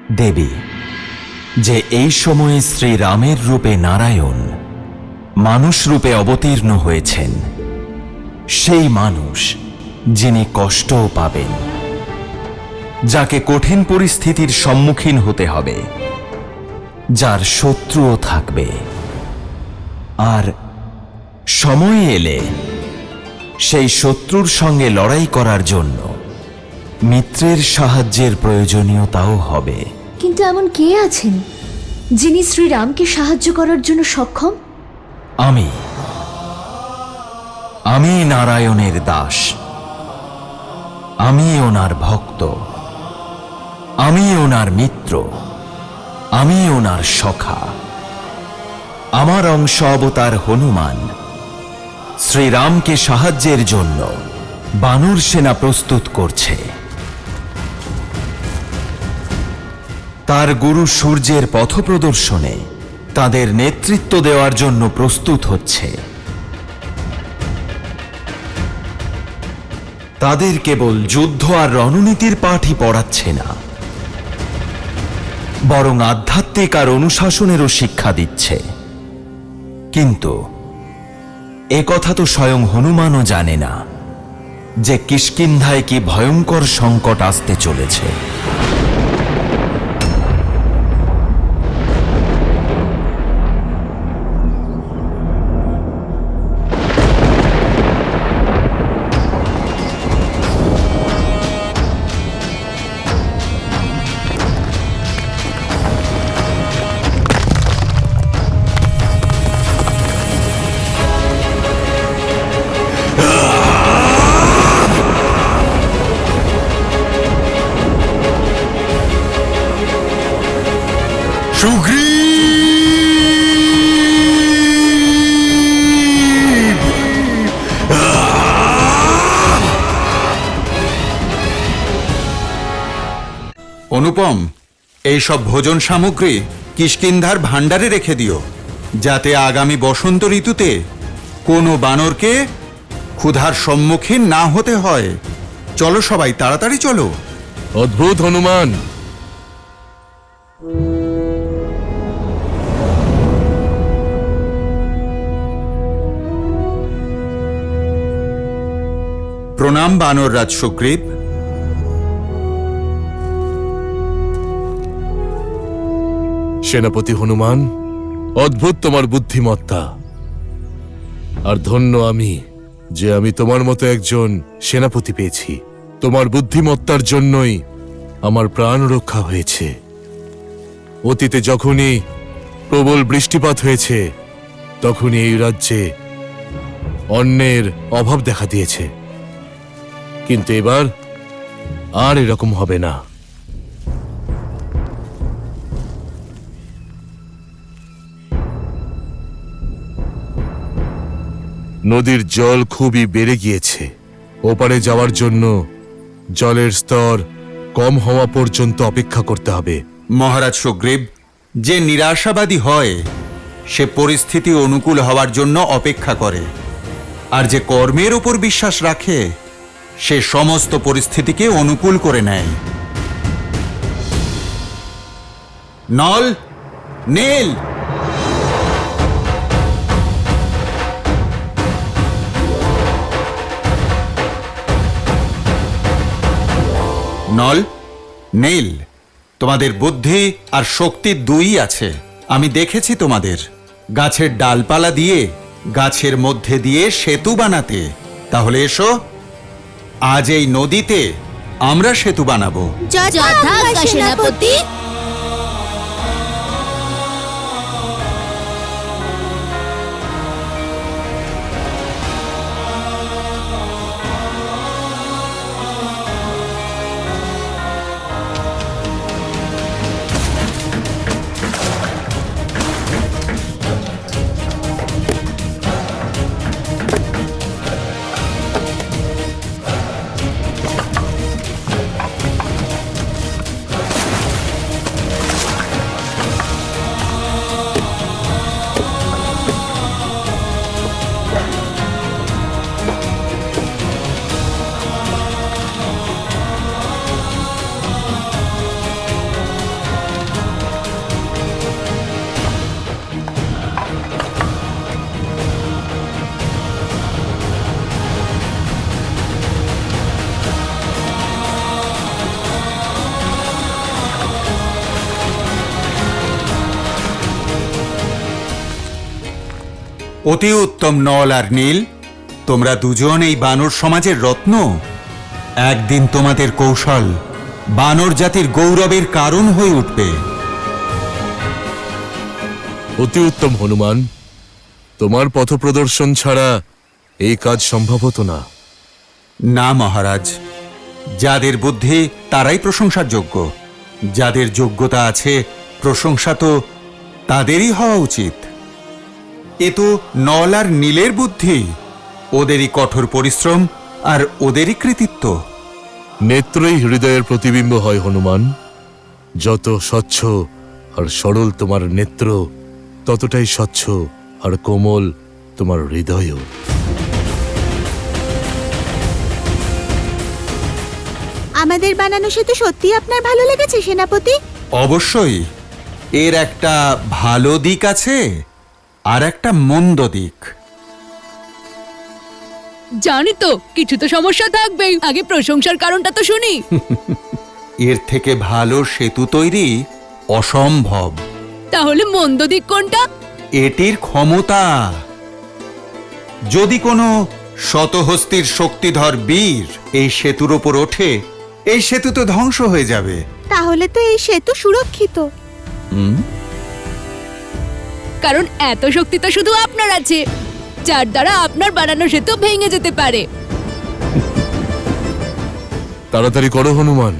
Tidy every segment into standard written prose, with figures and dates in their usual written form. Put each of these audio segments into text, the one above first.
দেবী, যে এই সময়ে শ্রীরামের রূপে নারায়ণ মানুষ রূপে অবতীর্ণ হয়েছেন, সেই মানুষ যিনি কষ্টও পাবেন, যাকে কঠিন পরিস্থিতির সম্মুখীন হতে হবে, যার শত্রুও থাকবে, আর সময় এলে সেই শত্রুর সঙ্গে লড়াই করার জন্য মিত্রের সাহায্যের প্রয়োজনীয়তাও হবে। কিন্তু এমন কে আছেন যিনি শ্রীরামকে সাহায্য করার জন্য সক্ষম? আমি নারায়ণের দাস, আমি ওনার ভক্ত, আমি ওনার মিত্র, আমি ওনার সখা। আমার অংশ অবতার হনুমান শ্রীরামকে সাহায্যের জন্য বানর সেনা প্রস্তুত করছে। তার গুরু সূর্যের পথপ্রদর্শনে তাদের নেতৃত্ব দেওয়ার জন্য প্রস্তুত হচ্ছে। তাদের কেবল যুদ্ধ আর রণনীতির পাঠই পড়াচ্ছে না, বরং আধ্যাত্মিক আর অনুশাসনেরও শিক্ষা দিচ্ছে। কিন্তু একথা তো স্বয়ং হনুমানও জানে না যে কিষ্কিন্ধায় কি ভয়ঙ্কর সংকট আসতে চলেছে। অনুপম, এইসব ভোজন সামগ্রী কিষ্কিন্ধার ভাণ্ডারে রেখে দিও, যাতে আগামী বসন্ত ঋতুতে কোনো বানরকে ক্ষুধার সম্মুখীন না হতে হয়। চলো সবাই, তাড়াতাড়ি চলো। অদ্ভুত হনুমান! প্রণাম বানররাজ সুগ্রীব। সেনাপতি হনুমান, অদ্ভুত তোমার বুদ্ধিমত্তা। আর ধন্য আমি যে আমি তোমার মতো একজন সেনাপতি পেয়েছি। তোমার বুদ্ধিমত্তার জন্যই আমার প্রাণ রক্ষা হয়েছে। অতীতে যখনই প্রবল বৃষ্টিপাত হয়েছে, তখনই এই রাজ্যে অন্নের অভাব দেখা দিয়েছে। কিন্তু এবার আর এরকম হবে না। নদীর জল খুবই বেড়ে গিয়েছে। ওপারে যাওয়ার জন্য জলের স্তর কম হওয়া পর্যন্ত অপেক্ষা করতে হবে। মহারাজ সুগ্রীব, যে নিরাশাবাদী হয় সে পরিস্থিতি অনুকূল হওয়ার জন্য অপেক্ষা করে, আর যে কর্মের উপর বিশ্বাস রাখে সে সমস্ত পরিস্থিতিকে অনুকূল করে নেয়। নল, নীল, নল, নীল, তোমাদের বুদ্ধি আর শক্তি দুই আছে। আমি দেখেছি তোমাদের গাছের ডালপালা দিয়ে গাছের মধ্যে দিয়ে সেতু বানাতে। তাহলে এসো, আজ এই নদীতে আমরা সেতু বানাবো। যথাজ্ঞা সেনাপতি। অতি উত্তম নল আর নীল, তোমরা দুজন এই বানর সমাজের রত্ন। একদিন তোমাদের কৌশল বানর জাতির গৌরবের কারণ হয়ে উঠবে। অতি উত্তম হনুমান, তোমার পথপ্রদর্শন ছাড়া এই কাজ সম্ভব হতো না। না মহারাজ, যাদের বুদ্ধি তারাই প্রশংসার যোগ্য। যাদের যোগ্যতা আছে, প্রশংসা তো তাদেরই হওয়া উচিত। এ তো নল আর নীলের বুদ্ধি, ওদেরই কঠোর পরিশ্রম আর ওদেরই কৃতিত্ব। নেত্রই হৃদয়ের প্রতিবিম্ব হয় হনুমান। যত স্বচ্ছ আর সরল তোমার নেত্র, ততটাই স্বচ্ছ আর কোমল তোমার হৃদয়ও। আমাদের বানানো সেতু সত্যি আপনার ভালো লেগেছে সেনাপতি? অবশ্যই, এর একটা ভালো দিক আছে আর একটা মন্দ দিক। জানি তো কিছু তো সমস্যা থাকবেই, আগে প্রশংসার কারণটা তো শুনি। এর থেকে ভালো সেতু তৈরি অসম্ভব। তাহলে মন্দ দিক কোনটা? এটির ক্ষমতা। যদি কোনো শতহস্তির শক্তিধর বীর এই সেতুর ওপর ওঠে, এই সেতু তো ধ্বংস হয়ে যাবে। তাহলে তো এই সেতু সুরক্ষিত। কারণ এত শক্তি তো শুধু আপনার আছে, যার দ্বারা আপনার বানানো সেতু ভেঙে যেতে পারে। তাড়াতাড়ি করো হনুমান,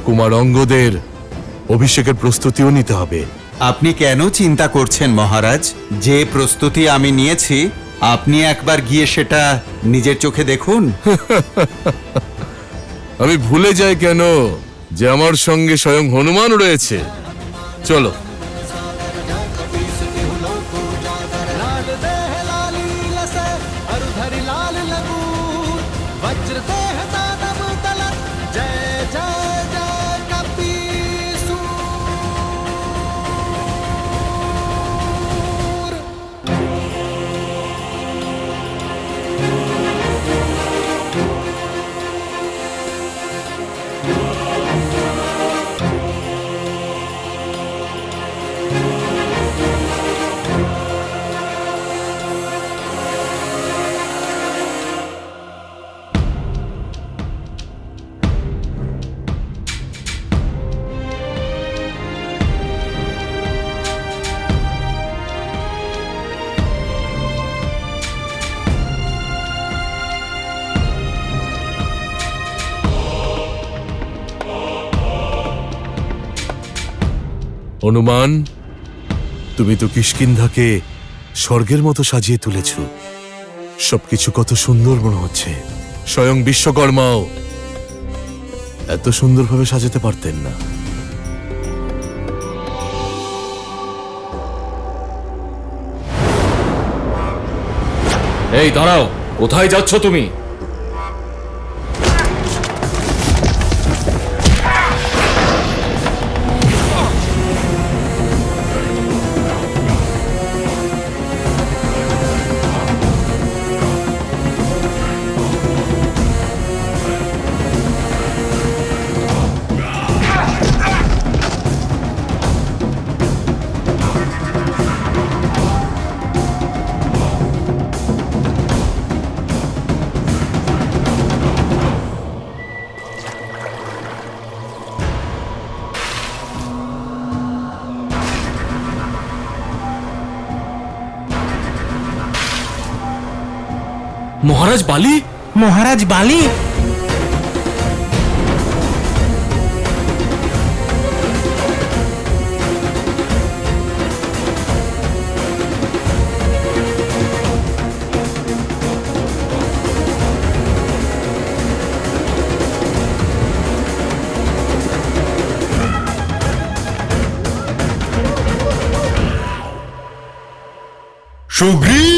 কুমার অঙ্গদের অভিষেকের প্রস্তুতিও নিতে হবে। আপনি কেন চিন্তা করছেন মহারাজ? যে প্রস্তুতি আমি নিয়েছি, আপনি একবার গিয়ে সেটা নিজের চোখে দেখুন। আমি ভুলে যাই কেন যে আমার সঙ্গে স্বয়ং হনুমান রয়েছে। চলো। হনুমান, তুমি তো কিষ্কিন্ধাকে স্বর্গের মতো সাজিয়ে তুলেছ। সবকিছু কত সুন্দর মনে হচ্ছে। স্বয়ং বিশ্বকর্মাও এত সুন্দরভাবে সাজাতে পারতেন না। এই দাঁড়াও, কোথায় যাচ্ছ তুমি? মহারাজ বালি? মহারাজ বালি? সুগ্রীব!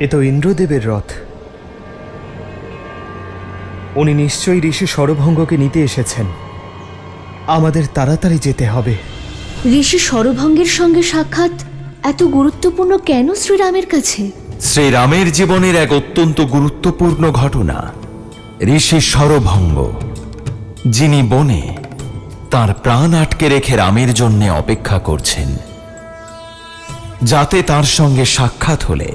এ তো ইন্দ্রদেবের রথ। উনি নিশ্চয়ই ঋষি সরভঙ্গকে নিতে এসেছেন। আমাদের তাড়াতাড়ি যেতে হবে। ঋষি সরভঙ্গের সঙ্গে সাক্ষাৎ এত গুরুত্বপূর্ণ কেন শ্রীরামের কাছে? শ্রীরামের জীবনের এক অত্যন্ত গুরুত্বপূর্ণ ঘটনা। ঋষি সরভঙ্গ, যিনি বনে তার প্রাণ আটকে রেখে রামের জন্য অপেক্ষা করছেন, যাতে তার সঙ্গে সাক্ষাৎ হলে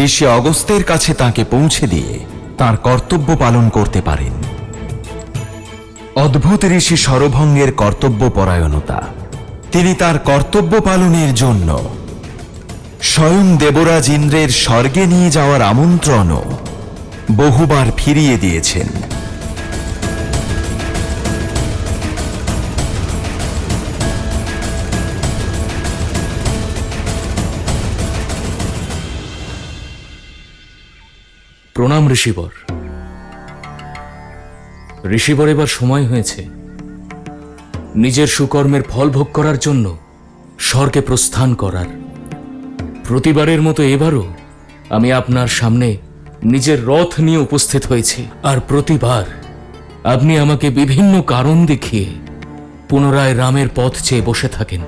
ঋষি অগস্ত্যের কাছে তাকে পৌঁছে দিয়ে তার কর্তব্য পালন করতে পারেন। অদ্ভুত ঋষি সরভঙ্গের কর্তব্যপরায়ণতা। তিনি তার কর্তব্য পালনের জন্য স্বয়ং দেবরাজ ইন্দ্রের স্বর্গে নিয়ে যাওয়ার আমন্ত্রণও বহুবার ফিরিয়ে দিয়েছেন। প্রণাম ঋষিবর। ঋষিবর, এবার সময় হয়েছে নিজের সুকর্মের ফল ভোগ করার জন্য স্বর্গে প্রস্থান করার। প্রতিবারের মতো এবারও আমি আপনার সামনে নিজের রথ নিয়ে উপস্থিত হয়েছি, আর প্রতিবার আপনি আমাকে বিভিন্ন কারণ দেখিয়ে পুনরায় রামের পথ চেয়ে বসে থাকেন।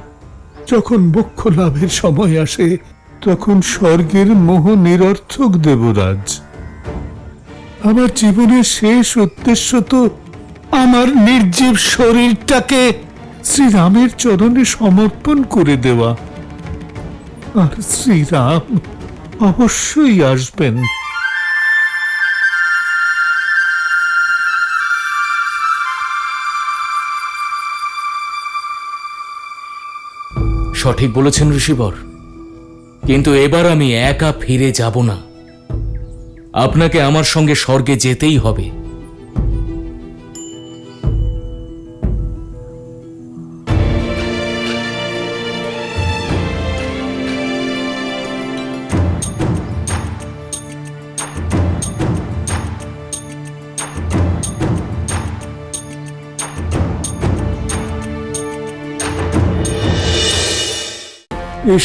যখন মোক্ষ লাভের সময় আসে তখন স্বর্গের মোহ নিরর্থক দেবরাজ। আমার জীবনের শেষ উদ্দেশ্য তো আমার নির্জীব শরীরটাকে শ্রীরামের চরণে সমর্পণ করে দেওয়া, আর শ্রীরাম অবশ্যই আসবেন। সঠিক বলেছেন ঋষিবর, কিন্তু এবার আমি একা ফিরে যাব না। আপনাকে আমার সঙ্গে স্বর্গে যেতেই হবে।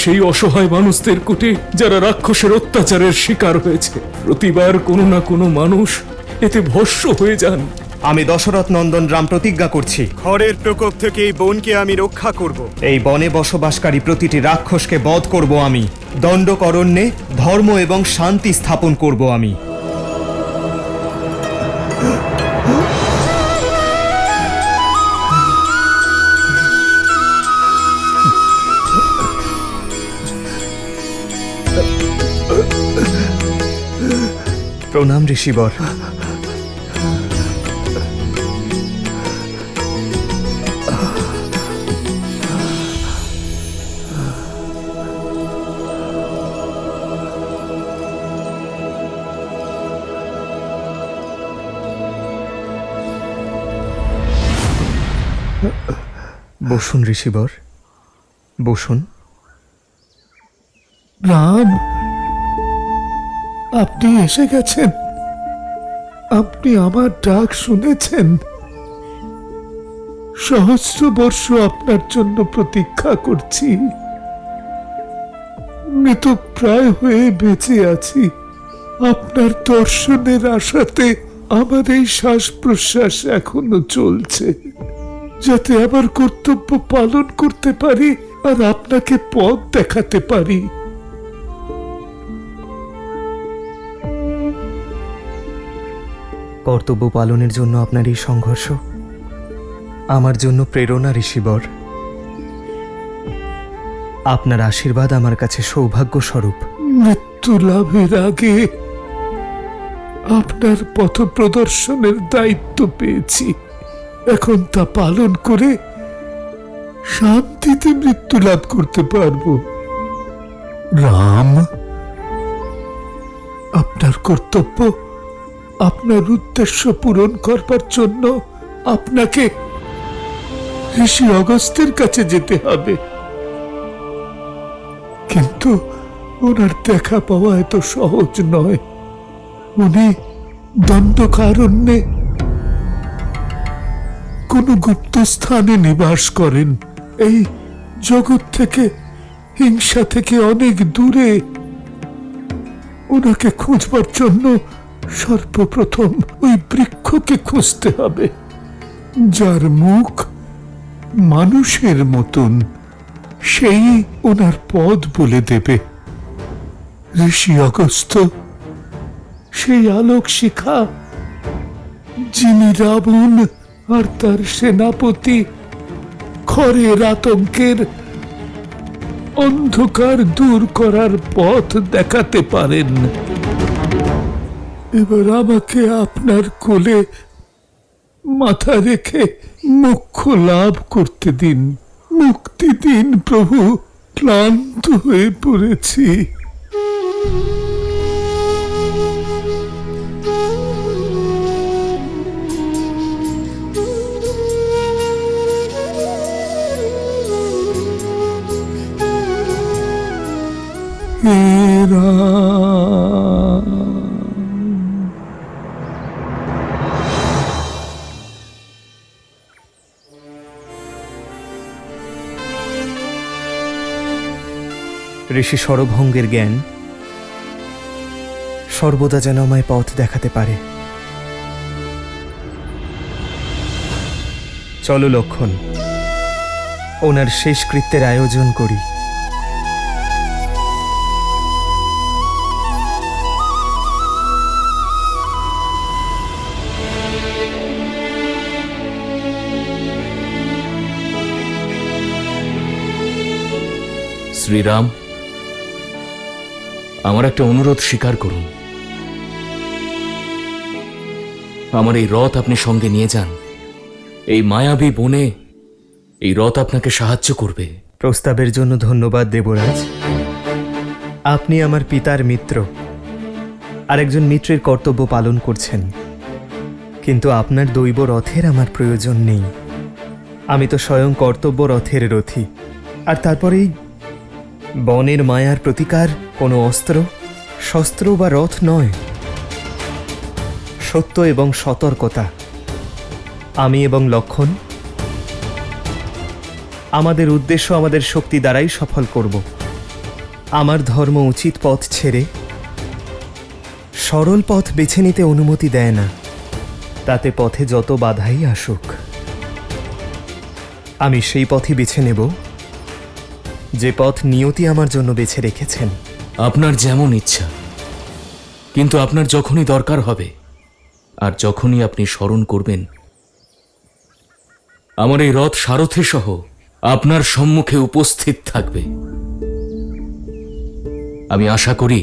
সেই অসহায় মানুষদের কুটে যারা রাক্ষসের অত্যাচারের শিকার হয়েছে। প্রতিবার কোনো না কোনো মানুষ এতে ভস্ম হয়ে যান। আমি দশরথ নন্দন রাম প্রতিজ্ঞা করছি, খড়ের প্রকোপ থেকে এই বনকে আমি রক্ষা করব। এই বনে বসবাসকারী প্রতিটি রাক্ষসকে বধ করব আমি। দণ্ডকরণ্যে ধর্ম এবং শান্তি স্থাপন করব আমি। প্রণাম ঋষিবর। বসুন ঋষিবর, বসুন। রাম, আপনি এসে গেছেন। আপনি আমার ডাক শুনেছেন। সহস্র বর্ষ আপনার জন্য প্রতীক্ষা করছি। মৃতপ্রায় হয়ে বেঁচে আছি। আপনার দর্শনের আশাতে আমার এই শ্বাস প্রশ্বাস এখনো চলছে, যাতে আমার কর্তব্য পালন করতে পারি আর আপনাকে পথ দেখাতে পারি। কর্তব্য পালনের জন্য আপনার এই সংঘর্ষ আমার জন্য প্রেরণা ঋষিবর। আপনার আশীর্বাদ আমার কাছে সৌভাগ্য স্বরূপ। মৃত্যু লাভের আগে আপনার পথ প্রদর্শনের দায়িত্ব পেয়েছি। এখন তা পালন করে শান্তিতে মৃত্যু লাভ করতে পারব। রাম, আপনার কর্তব্য, আপনার উদ্দেশ্য পূরণ করবার জন্য আপনাকে ঋষি অগস্ত্যের কাছে যেতে হবে। কিন্তু ওনার দেখা পাওয়া এত সহজ নয়। উনি দণ্ডকারণ্যে কোন গুপ্ত স্থানে নিবাস করেন, এই জগৎ থেকে, হিংসা থেকে অনেক দূরে। ওনাকে খুঁজবার জন্য সর্বপ্রথম ওই বৃক্ষকে খুঁজতে হবে, যার মুখ মানুষের মতন। সেই ওনার পথ বলে দেবে। ঋষি অগস্ত্য, সেই আলোক শিখা, যিনি রাবণ আর তার সেনাপতি খড়ের আতঙ্কের অন্ধকার দূর করার পথ দেখাতে পারেন। এবার আমাকে আপনার কোলে মাথা রেখে মোক্ষ লাভ করতে দিন, মুক্তি দিন প্রভু, ক্লান্ত হয়ে পড়েছি। হে রাম। ঋষি সরভঙ্গের জ্ঞান সর্বদা যেন আমায় পথ দেখাতে পারে। চলো লক্ষণ, ওনার শেষকৃত্যের আয়োজন করি। শ্রীরাম, আমার একটা অনুরোধ স্বীকার করুন। আমার এই রথ আপনি সঙ্গে নিয়ে যান। এই মায়াবী বনে এই রথ আপনাকে সাহায্য করবে। প্রস্তাবের জন্য ধন্যবাদ দেবরাজ। আপনি আমার পিতার মিত্র, আর একজন মিত্রের কর্তব্য পালন করছেন, কিন্তু আপনার দৈব রথের আমার প্রয়োজন নেই। আমি তো স্বয়ং কর্তব্য রথের রথী। আর তারপরেই বনের মায়ার প্রতিকার কোনো অস্ত্র, শস্ত্র বা রথ নয়, সত্য এবং সতর্কতা। আমি এবং লক্ষণ আমাদের উদ্দেশ্য আমাদের শক্তি দ্বারাই সফল করব। আমার ধর্ম উচিত পথ ছেড়ে সরল পথ বেছে নিতে অনুমতি দেয় না, তাতে পথে যত বাধাই আসুক। আমি সেই পথই বেছে নেব যে পথ নিয়তি আমার জন্য বেছে রেখেছেন। আপনার যেমন ইচ্ছা, কিন্তু আপনার যখনই দরকার হবে আর যখনই আপনি স্মরণ করবেন, আমার এই রথ সারথি সহ আপনার সম্মুখে উপস্থিত থাকবে। আমি আশা করি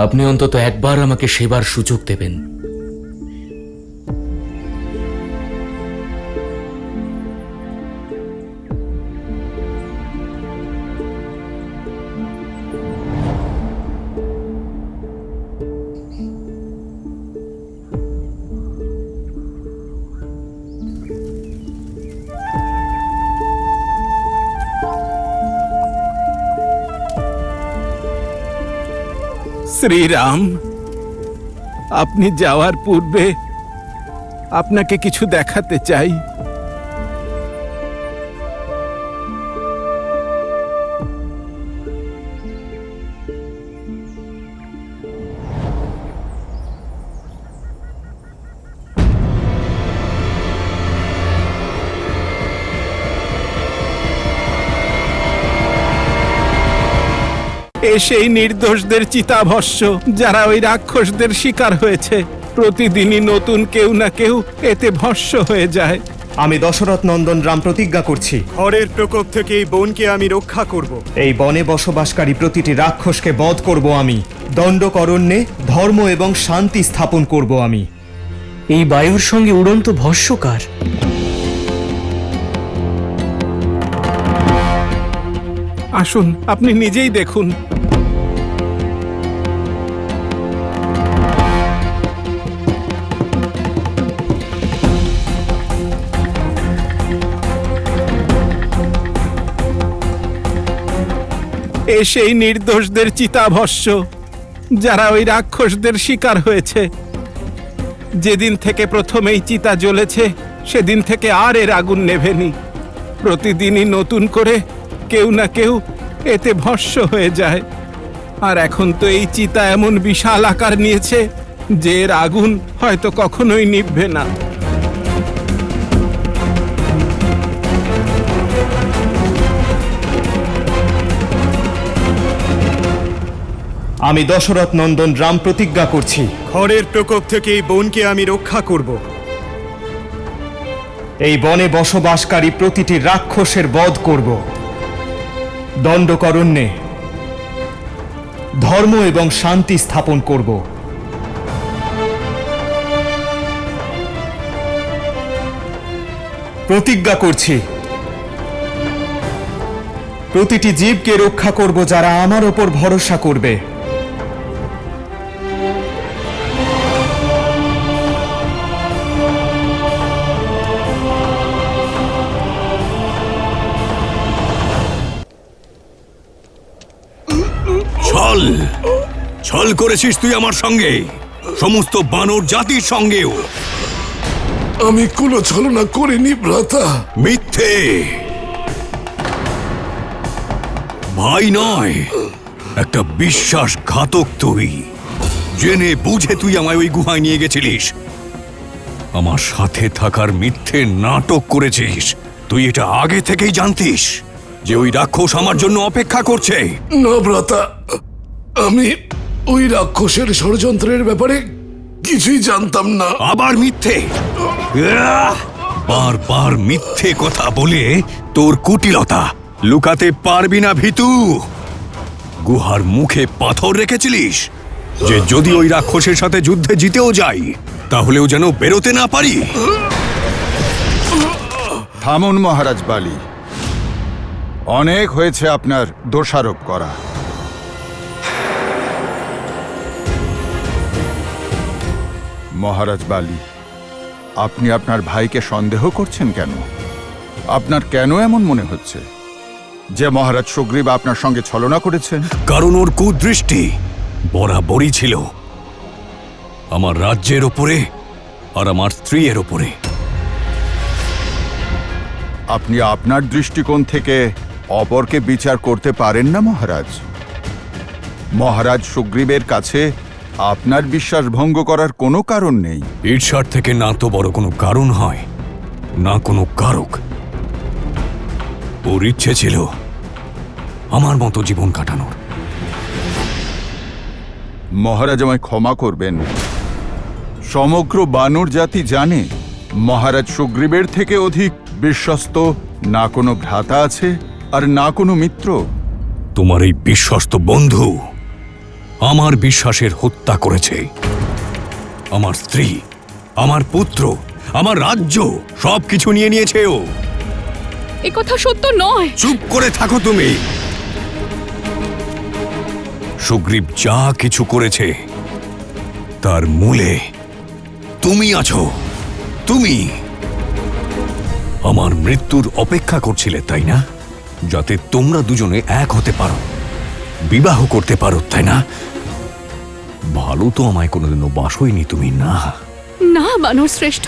আপনি অন্তত একবার আমাকে সেবার সুযোগ দেবেন। শ্রীরাম, আপনি যাওয়ার পূর্বে আপনাকে কিছু দেখাতে চাই। এ সেই নির্দোষদের চিতাভস্য, যারা ওই রাক্ষসদের শিকার হয়েছে। প্রতিদিনই নতুন কেউ না কেউ এতে ভস্য হয়ে যায়। আমি দশরথ নন্দন রাম প্রতিজ্ঞা করছি, খড়ের প্রকোপ থেকে এই বনকে আমি রক্ষা করব। এই বনে বসবাসকারী প্রতিটি রাক্ষসকে বধ করব আমি। দণ্ডকরণ্যে ধর্ম এবং শান্তি স্থাপন করব আমি। এই বায়ুর সঙ্গে উড়ন্ত ভস্যকার। আসুন, আপনি নিজেই দেখুন। এ সেই নির্দোষদের চিতাভস্য, যারা ওই রাক্ষসদের শিকার হয়েছে। যেদিন থেকে প্রথম এই চিতা জ্বলেছে, সেদিন থেকে আর এর আগুন নেভেনি। প্রতিদিনই নতুন করে কেউ না কেউ এতে ভস্য হয়ে যায়। আর এখন তো এই চিতা এমন বিশাল আকার নিয়েছে যে এর আগুন হয়তো কখনোই নিভবে না। আমি দশরথ নন্দন রাম প্রতিজ্ঞা করছি, খড়ের প্রকোপ থেকে এই বনকে আমি রক্ষা করব। এই বনে বসবাসকারী প্রতিটি রাক্ষসের বধ করব। দণ্ডকরণ্যে ধর্ম এবং শান্তি স্থাপন করব। প্রতিজ্ঞা করছি, প্রতিটি জীবকে রক্ষা করব যারা আমার ওপর ভরসা করবে। ছল ছল করেছিস তুই আমার সঙ্গে, সমস্ত বানর জাতির সঙ্গেও। আমি কোনো ছলনা করিনি ভ্রাতা। মিথ্যে, ভাই নয়, একটা বিশ্বাসঘাতক তুই। জেনে বুঝে তুই আমায় ওই গুহায় নিয়ে গেছিলিস, আমার সাথে থাকার মিথ্যে নাটক করেছিস। তুই এটা আগে থেকেই জানতিস যে ওই রাক্ষস আমার জন্য অপেক্ষা করছে? না ভ্রাতা, আমি ওই রাক্ষসের ষড়যন্ত্রের ব্যাপারে কিছুই জানতাম না। আবার মিথ্যে, বারবার মিথ্যে কথা বলে তোর কুটিলতা লুকাতে পারবি না ভীতু। গুহার মুখে পাথর রেখেছিলিস যে যদি ওই রাক্ষসের সাথে যুদ্ধে জিতেও যাই তাহলেও যেন বেরোতে না পারি। থামুন মহারাজ বালি, অনেক হয়েছে আপনার দোষারোপ করা। মহারাজ বালি, আপনি আপনার ভাইকে সন্দেহ করছেন কেন? আপনার কেন এমন মনে হচ্ছে যে মহারাজ সুগ্রীব আপনার সঙ্গে ছলনা করেছেন? কারণ ওর কুদৃষ্টি বরাবরই ছিল আমার রাজ্যের ওপরে আর আমার স্ত্রীর ওপরে। আপনি আপনার দৃষ্টিকোণ থেকে অপরকে বিচার করতে পারেন না মহারাজ। মহারাজ সুগ্রীবের কাছে আপনার বিশ্বাস ভঙ্গ করার কোনো কারণ নেই। ঈর্ষার থেকে না তো বড় কোনো কারণ হয়, না কোনো কারক। ওর ইচ্ছে ছিল আমার মতো জীবন কাটানোর। মহারাজ আমায় ক্ষমা করবেন, সমগ্র বানর জাতি জানে মহারাজ সুগ্রীবের থেকে অধিক বিশ্বস্ত না কোনো ভ্রাতা আছে আর না কোনো মিত্র। তোমার এই বিশ্বস্ত বন্ধু আমার বিশ্বাসের হত্যা করেছে। আমার স্ত্রী, আমার পুত্র, আমার রাজ্য সবকিছু নিয়ে নিয়েছে ও। এ কথা সত্য নয়। চুপ করে থাকো তুমি। সুগ্রীব যা কিছু করেছে তার মূলে তুমি আছো। তুমি আমার মৃত্যুর অপেক্ষা করছিলে, তাই না? যাতে তোমরা দুজনে এক হতে পারো, বিবাহ করতে পারো, তাই না? ভালো তো আমায় কোনোদিনও বাসইনি তুমি, না? না বানর শ্রেষ্ঠ,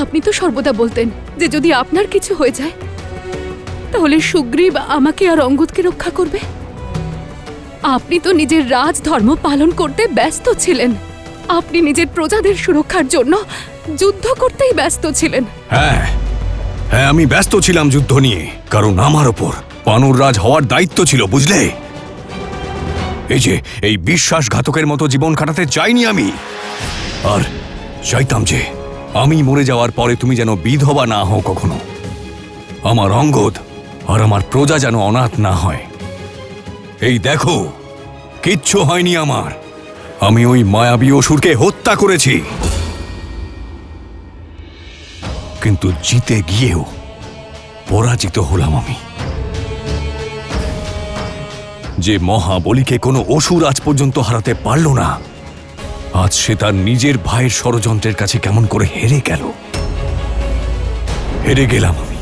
আপনি তো সর্বদা বলতেন যে যদি আপনার কিছু হয়ে যায় তাহলে সুগ্রীব আমাকে আর অঙ্গদকে রক্ষা করবে। আপনি তো নিজের রাজধর্ম পালন করতে ব্যস্ত ছিলেন। আপনি নিজের প্রজাদের সুরক্ষার জন্য যুদ্ধ করতেই ব্যস্ত ছিলেন। হ্যাঁ হ্যাঁ, আমি ব্যস্ত ছিলাম যুদ্ধ নিয়ে, কারণ আমার ওপর বানর রাজ হওয়ার দায়িত্ব ছিল, বুঝলে? এই যে এই বিশ্বাসঘাতকের মতো জীবন কাটাতে চাইনি আমি। আর চাইতাম যে আমি মরে যাওয়ার পরে তুমি যেন বিধবা না হও কখনো, আমার অঙ্গদ আর আমার প্রজা যেন অনাথ না হয়। এই দেখো, কিচ্ছু হয়নি আমার। আমি ওই মায়াবী অসুরকে হত্যা করেছি, কিন্তু জিতে গিয়েও পরাজিত হলাম আমি। যে মহাবলীকে কোনো অসুর আজ পর্যন্ত হারাতে পারল না, আজ সে তার নিজের ভাইয়ের ষড়যন্ত্রের কাছে কেমন করে হেরে গেল। হেরে গেলাম আমি,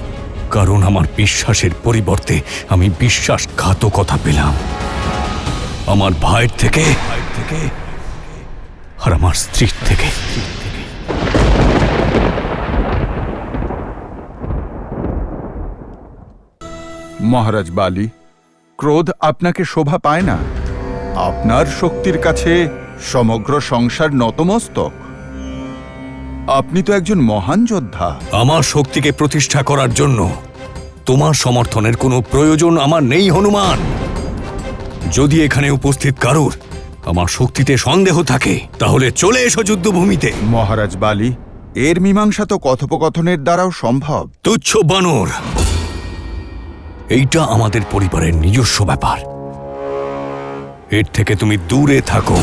কারণ আমার বিশ্বাসের পরিবর্তে আমি বিশ্বাসঘাতকতা পেলাম আমার ভাইয়ের থেকে আর আমার স্ত্রীর থেকে। মহারাজ বালি, ক্রোধ আপনাকে শোভা পায় না। আপনার শক্তির কাছে সমগ্র সংসার নতমস্তক। আপনি তো একজন মহান যোদ্ধা। আমার শক্তিকে প্রতিষ্ঠা করার জন্য তোমার সমর্থনের কোনো প্রয়োজন আমার নেই হনুমান। যদি এখানে উপস্থিত কারুর আমার শক্তিতে সন্দেহ থাকে তাহলে চলে এসো যুদ্ধভূমিতে। মহারাজ বালি, এর মীমাংসা তো কথোপকথনের দ্বারাও সম্ভব। তুচ্ছ বানর, এইটা আমাদের পরিবারের নিজস্ব ব্যাপার। এর থেকে তুমি দূরে থাকো।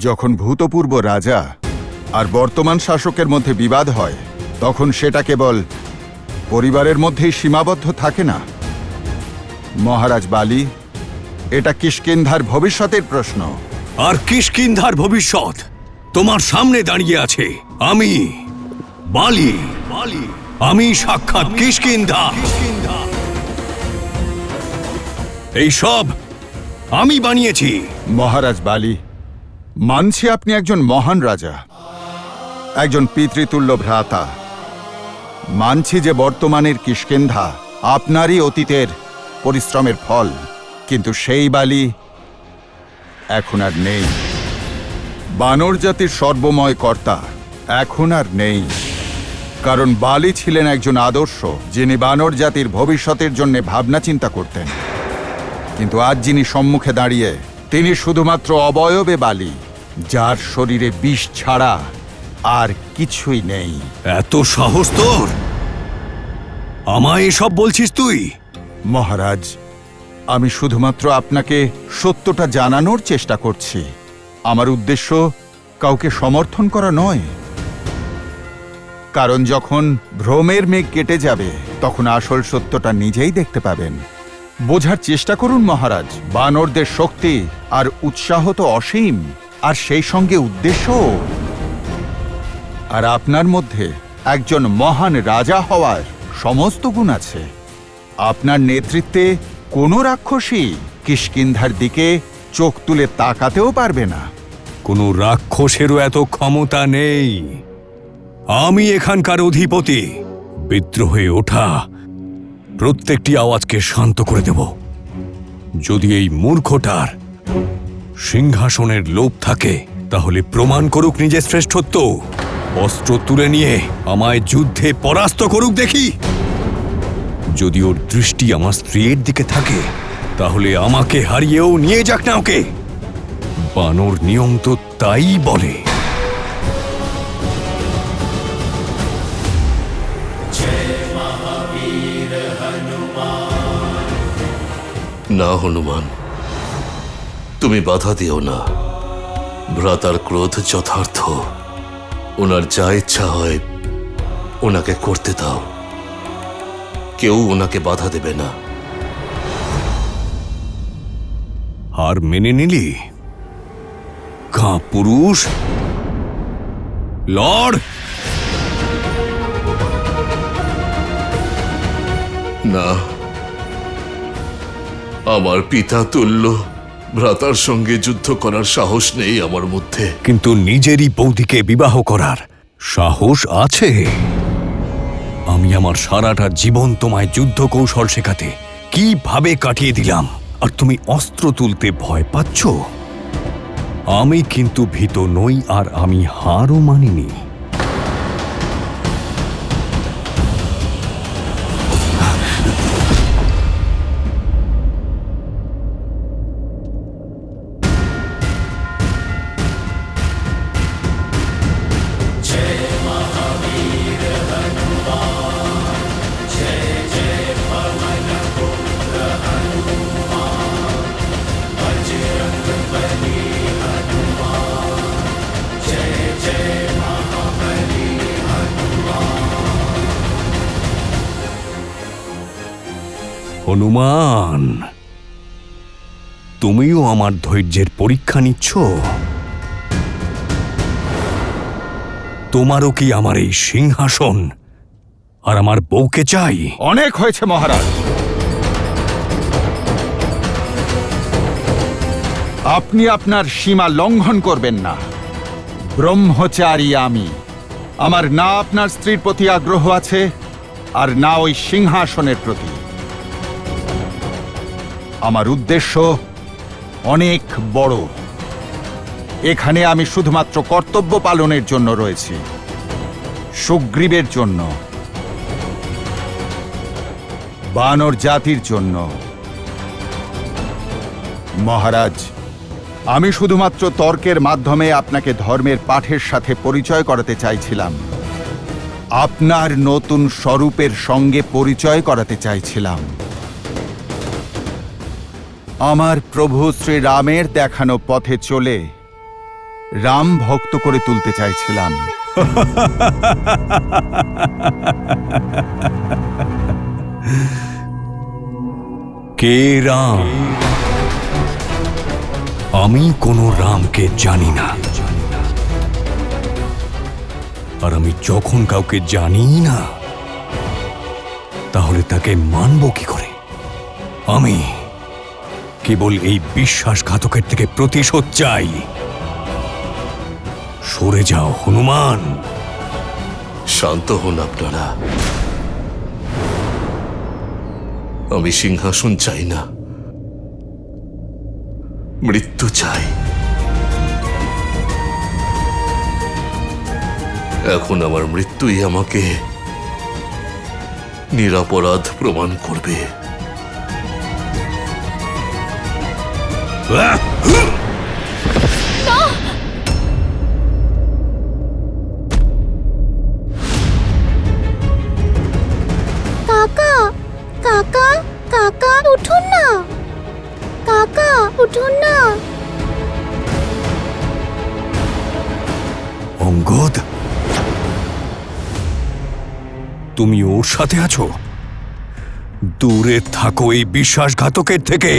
যখন ভূতপূর্ব রাজা আর বর্তমান শাসকের মধ্যে বিবাদ হয়, তখন সেটা কেবল পরিবারের মধ্যেই সীমাবদ্ধ থাকে না। মহারাজ বালি, এটা কিষ্কিন্ধার ভবিষ্যতের প্রশ্ন। আর কিষ্কিন্ধার ভবিষ্যৎ তোমার সামনে দাঁড়িয়ে আছে। আমি বালি, আমি সাক্ষাৎ কিষ্কিন্ধা। এই সব আমি বানিয়েছি। মহারাজ বালি, মানছি আপনি একজন মহান রাজা, একজন পিতৃতুল্য ভ্রাতা। মানছি যে বর্তমানের কিষ্কিন্ধা আপনারই অতীতের পরিশ্রমের ফল, কিন্তু সেই বালি এখন আর নেই। বানর জাতির সর্বময় কর্তা এখন আর নেই, কারণ বালি ছিলেন একজন আদর্শ, যিনি বানর জাতির ভবিষ্যতের জন্য ভাবনা চিন্তা করতেন। কিন্তু আজ যিনি সম্মুখে দাঁড়িয়ে, তিনি শুধুমাত্র অবয়বে বালি, যার শরীরে বিষ ছাড়া আর কিছুই নেই। এত সাহস তোর! আমায় এসব বলছিস তুই? মহারাজ, আমি শুধুমাত্র আপনাকে সত্যটা জানানোর চেষ্টা করছি। আমার উদ্দেশ্য কাউকে সমর্থন করা নয়, কারণ যখন ভ্রমের মেঘ কেটে যাবে তখন আসল সত্যটা নিজেই দেখতে পাবেন। বোঝার চেষ্টা করুন মহারাজ, বানরদের শক্তি আর উৎসাহ তো অসীম, আর সেই সঙ্গে উদ্দেশ্যও। আর আপনার মধ্যে একজন মহান রাজা হওয়ার সমস্ত গুণ আছে। আপনার নেতৃত্বে কোনো রাক্ষসী কিষ্কিন্ধার দিকে চোখ তুলে তাকাতেও পারবে না। কোনো রাক্ষসেরও এত ক্ষমতা নেই। আমি এখানকার অধিপতি। বিদ্রোহে ওঠা প্রত্যেকটি আওয়াজকে শান্ত করে দেব। যদি এই মূর্খটার সিংহাসনের লোভ থাকে তাহলে প্রমাণ করুক নিজের শ্রেষ্ঠত্ব। অস্ত্র তুলে নিয়ে আমায় যুদ্ধে পরাস্ত করুক দেখি। যদি ওর দৃষ্টি আমার স্ত্রীর দিকে থাকে তাহলে আমাকে হারিয়েও নিয়ে যাক না ওকে। বানর নিয়ম তো তাই বলে। না হনুমান, তুমি বাধা দিও না। ভ্রাতার ক্রোধ যথার্থ। ওনার যা ইচ্ছা হয় ওনাকে করতে দাও, কেউ ওনাকে বাধা দেবে না। আর মেনে নিলি? পুরুষ লর্ড। না, আমার পিতা তুল্য ভ্রাতার সঙ্গে যুদ্ধ করার সাহস নেই আমার মধ্যে। কিন্তু নিজেরই বৌদিকে বিবাহ করার সাহস আছে। আমি আমার সারাটা জীবন তোমায় যুদ্ধ কৌশল শেখাতে কিভাবে কাটিয়ে দিলাম, আর তুমি অস্ত্র তুলতে ভয় পাচ্ছ। আমি কিন্তু ভীত নই, আর আমি হারও মানিনি। হনুমান, তুমিও আমার ধৈর্যের পরীক্ষা নিচ্ছ? তোমারও কি আমার এই সিংহাসন আর আমার বউকে চাই? অনেক হয়েছে মহারাজ। আপনি আপনার সীমা লঙ্ঘন করবেন না। ব্রহ্মচারী আমি। আমার না আপনার স্ত্রীর প্রতি আগ্রহ আছে, আর না ওই সিংহাসনের প্রতি। আমার উদ্দেশ্য অনেক বড়। এখানে আমি শুধুমাত্র কর্তব্য পালনের জন্য রয়েছি, সুগ্রীবের জন্য, বানর জাতির জন্য। মহারাজ, আমি শুধুমাত্র তর্কের মাধ্যমে আপনাকে ধর্মের পাঠের সাথে পরিচয় করাতে চাইছিলাম, আপনার নতুন স্বরূপের সঙ্গে পরিচয় করাতে চাইছিলাম। আমার প্রভু শ্রীরামের দেখানো পথে চলে রাম ভক্ত করে তুলতে চাইছিলাম। কে রাম? আমি কোনো রামকে জানি না, আর আমি যখন কাউকে জানি না, তাহলে তাকে মানব কি করে? আমি কেবল এই বিশ্বাসঘাতকের থেকে প্রতিশোধ চাই। সরে যাও হনুমান। শান্ত হন আপনারা। আমি সিংহাসন চাই না, মৃত্যু চাই। এখন আমার মৃত্যুই আমাকে নিরপরাধ প্রমাণ করবে। কাকা, কাকা, কাকা, উঠুন না। কাকা, উঠুন না। অঙ্গদ, তুমি ওর সাথে আছো? দূরে থাকো এই বিশ্বাসঘাতকের থেকে।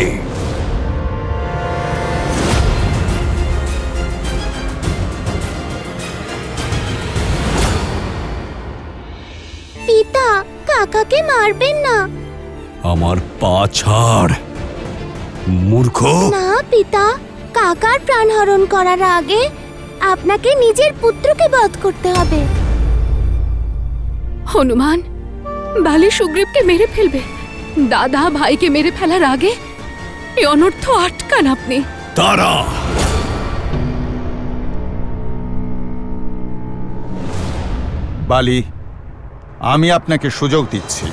পিতা, কাকাকে মারবেন না। আমার পা ছাড়, মূর্খ। না পিতা, কাকার প্রাণহরণ করার আগে আপনাকে নিজের পুত্রকে বধ করতে হবে। হনুমান, বালি সুগ্রীবকে মেরে ফেলবে। দাদা ভাইকে মেরে ফেলার আগে এই অনর্থ আটকান আপনি। তারা বালি, আমি আপনাকে সুযোগ দিচ্ছি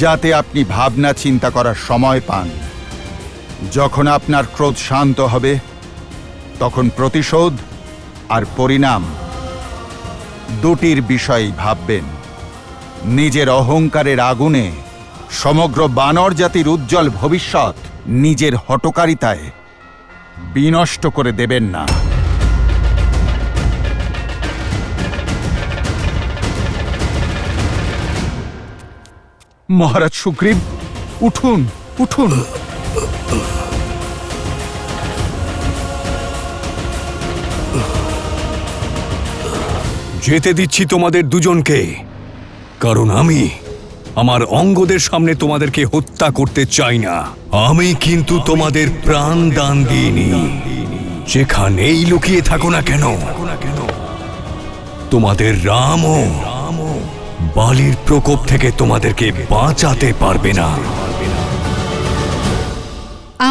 যাতে আপনি ভাবনা চিন্তা করার সময় পান। যখন আপনার ক্রোধ শান্ত হবে, তখন প্রতিশোধ আর পরিণাম দুটির বিষয়েই ভাববেন। নিজের অহংকারের আগুনে সমগ্র বানর জাতির উজ্জ্বল ভবিষ্যৎ নিজের হঠকারিতায় বিনষ্ট করে দেবেন না। মহারাজ সুগ্রীব, উঠুন, উঠুন। যেতে দিচ্ছি তোমাদের দুজনকে, কারণ আমি আমার অঙ্গদের সামনে তোমাদেরকে হত্যা করতে চাই না। আমি কিন্তু তোমাদের প্রাণ দান দিইনি। যেখানেই লুকিয়ে থাকো না কেন, তোমাদের রামও বালির প্রকোপ থেকে তোমাদেরকে বাঁচাতে পারবে না।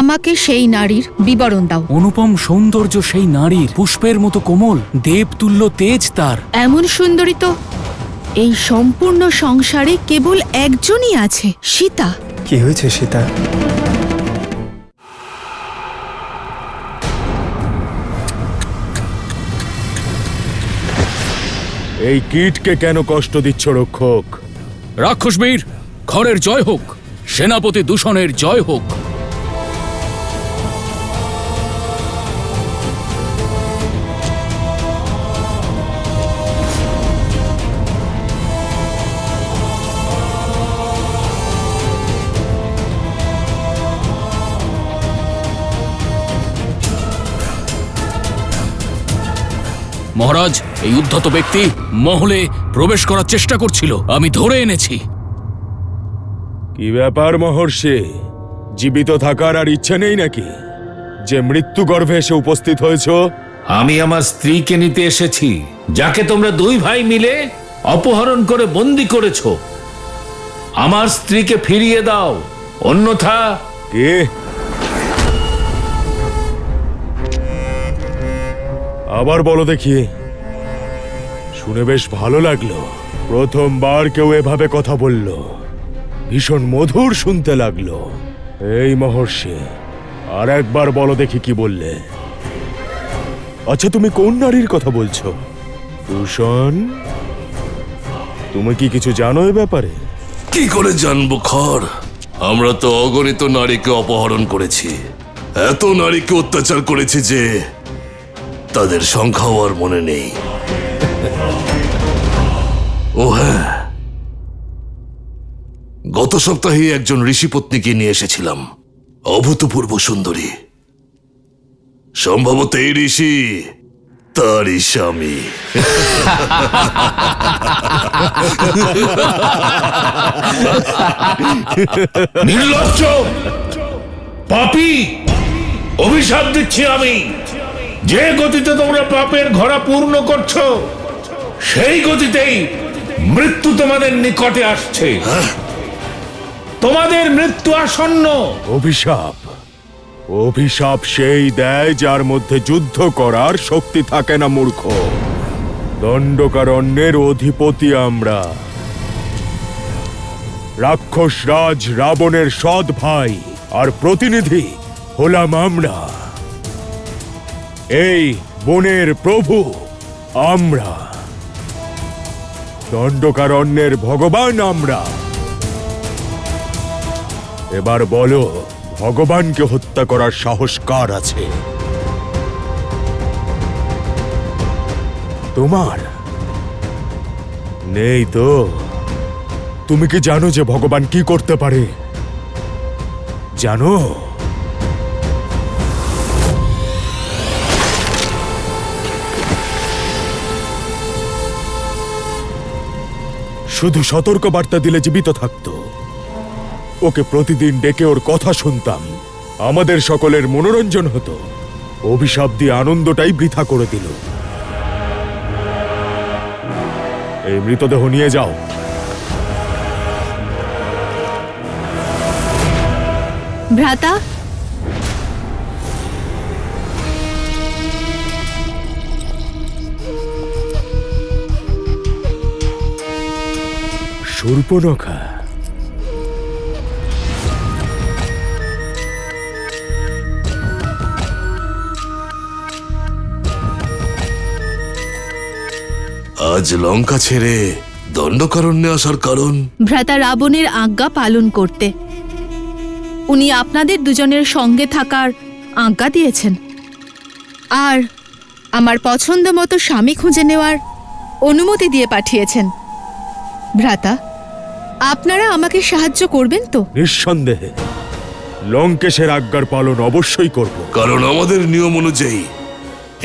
আমাকে সেই নারীর বিবরণ দাও। অনুপম সৌন্দর্য সেই নারীর, পুষ্পের মতো কোমল, দেবতুল্য তেজ তার। এমন সুন্দরী তো এই সম্পূর্ণ সংসারে কেবল একজনই আছে, সীতা। কি হয়েছে সীতা? এই কীটকে কেন কষ্ট দিচ্ছ রক্ষক? রাক্ষসবীর, খড়ের জয় হোক, সেনাপতি দূষণের জয় হোক। মহারাজ, এই উদ্ধত ব্যক্তি মহলে প্রবেশ করার চেষ্টা করছিল, আমি ধরে এনেছি। কি ব্যাপার মহর্ষি? জীবিত থাকার আর ইচ্ছে নেই নাকি, যে মৃত্যু গর্ভে এসে উপস্থিত হয়েছ? আমি আমার স্ত্রীকে নিতে এসেছি, যাকে তোমরা দুই ভাই মিলে অপহরণ করে বন্দি করেছ। আমার স্ত্রীকে ফিরিয়ে দাও, অন্যথা। কে? আবার বলো দেখি। শুনে বেশ ভালো লাগলো। প্রথমবার কেউ এভাবে কথা বলল, ভীষণ মধুর শুনতে লাগলো। এই মহর্ষি, আর একবার বলো দেখি কি বললে। আচ্ছা, তুমি কোন নারীর কথা বলছো? দূষণ, তুমি কি কিছু জানো এ ব্যাপারে? কি করে জানবো খর? আমরা তো অগণিত নারীকে অপহরণ করেছি, এত নারীকে অত্যাচার করেছি যে তাদের সংখ্যাও আর মনে নেই। ও হ্যাঁ, গত সপ্তাহে একজন ঋষিপত্নীকে নিয়ে এসেছিলাম, অভূতপূর্ব সুন্দরী। সম্ভবত এই ঋষি তারই স্বামী। নির্লজ্জ, পাপী, অভিশাপ দিচ্ছি আমি। যে গতিতে তোমরা পাপের ঘোড়া পূর্ণ করছো, সেই গতিতেই মৃত্যু তোমাদের নিকটে আসছে। তোমাদের মৃত্যু আসন্ন। অভিশাপ? অভিশাপ সেই দেয় যার মধ্যে যুদ্ধ করার শক্তি থাকে না, মূর্খ। দণ্ডকারণ্যের অধিপতি আমরা। রাক্ষস রাজ রাবণের সৎ ভাই আর প্রতিনিধি হলাম আমরা। এই বনের প্রভু আমরা। দণ্ডকারণ্যের ভগবান আমরা। এবার বলো, ভগবানকে হত্যা করার সাহস কার আছে? তোমার নেই তো? তুমি কি জানো যে ভগবান কি করতে পারে? জানো? শুধু সতর্ক বার্তা দিলে জীবিত থাকতো। ওকে প্রতিদিন ডেকে ওর কথা শুনতাম, আমাদের সকলের মনোরঞ্জন হতো। অভিশাপ দিয়ে আনন্দটাই বৃথা করে দিল। এই মৃতদেহ নিয়ে যাও। ভ্রাতা, শূর্পণখা, আজ লঙ্কা ছেড়ে দণ্ডকারণ্যে আসার কারণ? ভ্রাতা রাবণের আজ্ঞা পালন করতে। উনি আপনাদের দুজনের সঙ্গে থাকার আজ্ঞা দিয়েছেন, আর আমার পছন্দ মতো স্বামী খুঁজে নেওয়ার অনুমতি দিয়ে পাঠিয়েছেন। ভ্রাতা, আপনারা আমাকে সাহায্য করবেন তো? নিঃসন্দেহে লঙ্কেশের আজ্ঞার পালন অবশ্যই করব। কারণ আমাদের নিয়ম অনুযায়ী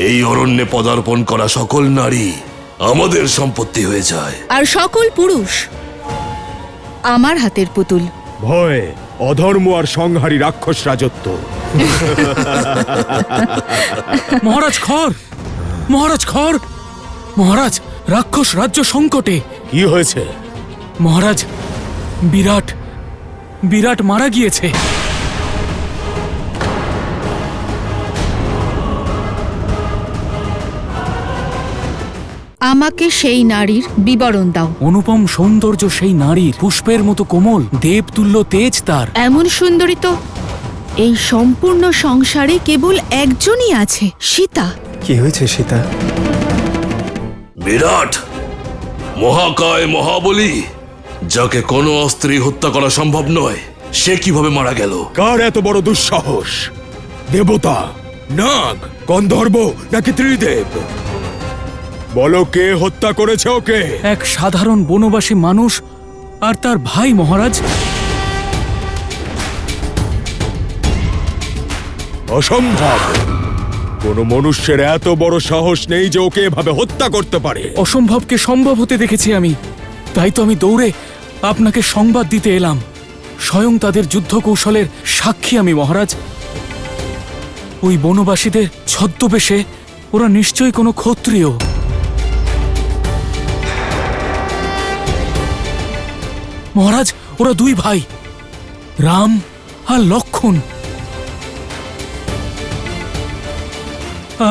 এই অরণ্যে পদার্পণ করা সকল নারী আমাদের সম্পত্তি হয়ে যায়, আর সকল পুরুষ আমার হাতের পুতুল। ভয়, অধর্ম আর সংহারী রাক্ষস রাজত্ব। মহারাজ খর, মহারাজ খর, মহারাজ রাক্ষস রাজ্য সংকটে। কি হয়েছে? মহারাজ, বিরাট বিরাট মারা গিয়েছে। আমাকে সেই নারীর বিবরণ দাও। অনুপম সৌন্দর্য সেই নারীর, পুষ্পের মতো কোমল, দেবতুল্য তেজ তার। এমন সুন্দরী তো এই সম্পূর্ণ সংসারে কেবল একজনই আছে, সীতা। কি হয়েছে সীতা? বিরাট মহাকায় মহাবলী, যাকে কোনো অস্ত্রে হত্যা করা সম্ভব নয়, সে কিভাবে মারা গেল? কার এত বড় দুঃসাহস? দেবতা, নাগ, গন্ধর্ব নাকি ত্রিদেব? বলো, কে হত্যা করেছে ওকে? এক সাধারণ বনবাসী মানুষ আর তার ভাই, মহারাজ। অসম্ভব! কোন মনুষ্যের এত বড় সাহস নেই যে ওকে এভাবে হত্যা করতে পারে। অসম্ভবকে সম্ভব হতে দেখেছি আমি, তাই তো আমি দৌড়ে আপনাকে সংবাদ দিতে এলাম। স্বয়ং তাদের যুদ্ধ কৌশলের সাক্ষী আমি, মহারাজ। ওই বনবাসীদের ছদ্মবেশে ওরা নিশ্চয়ই কোনো ক্ষত্রিয়। মহারাজ, ওরা দুই ভাই, রাম আর লক্ষণ।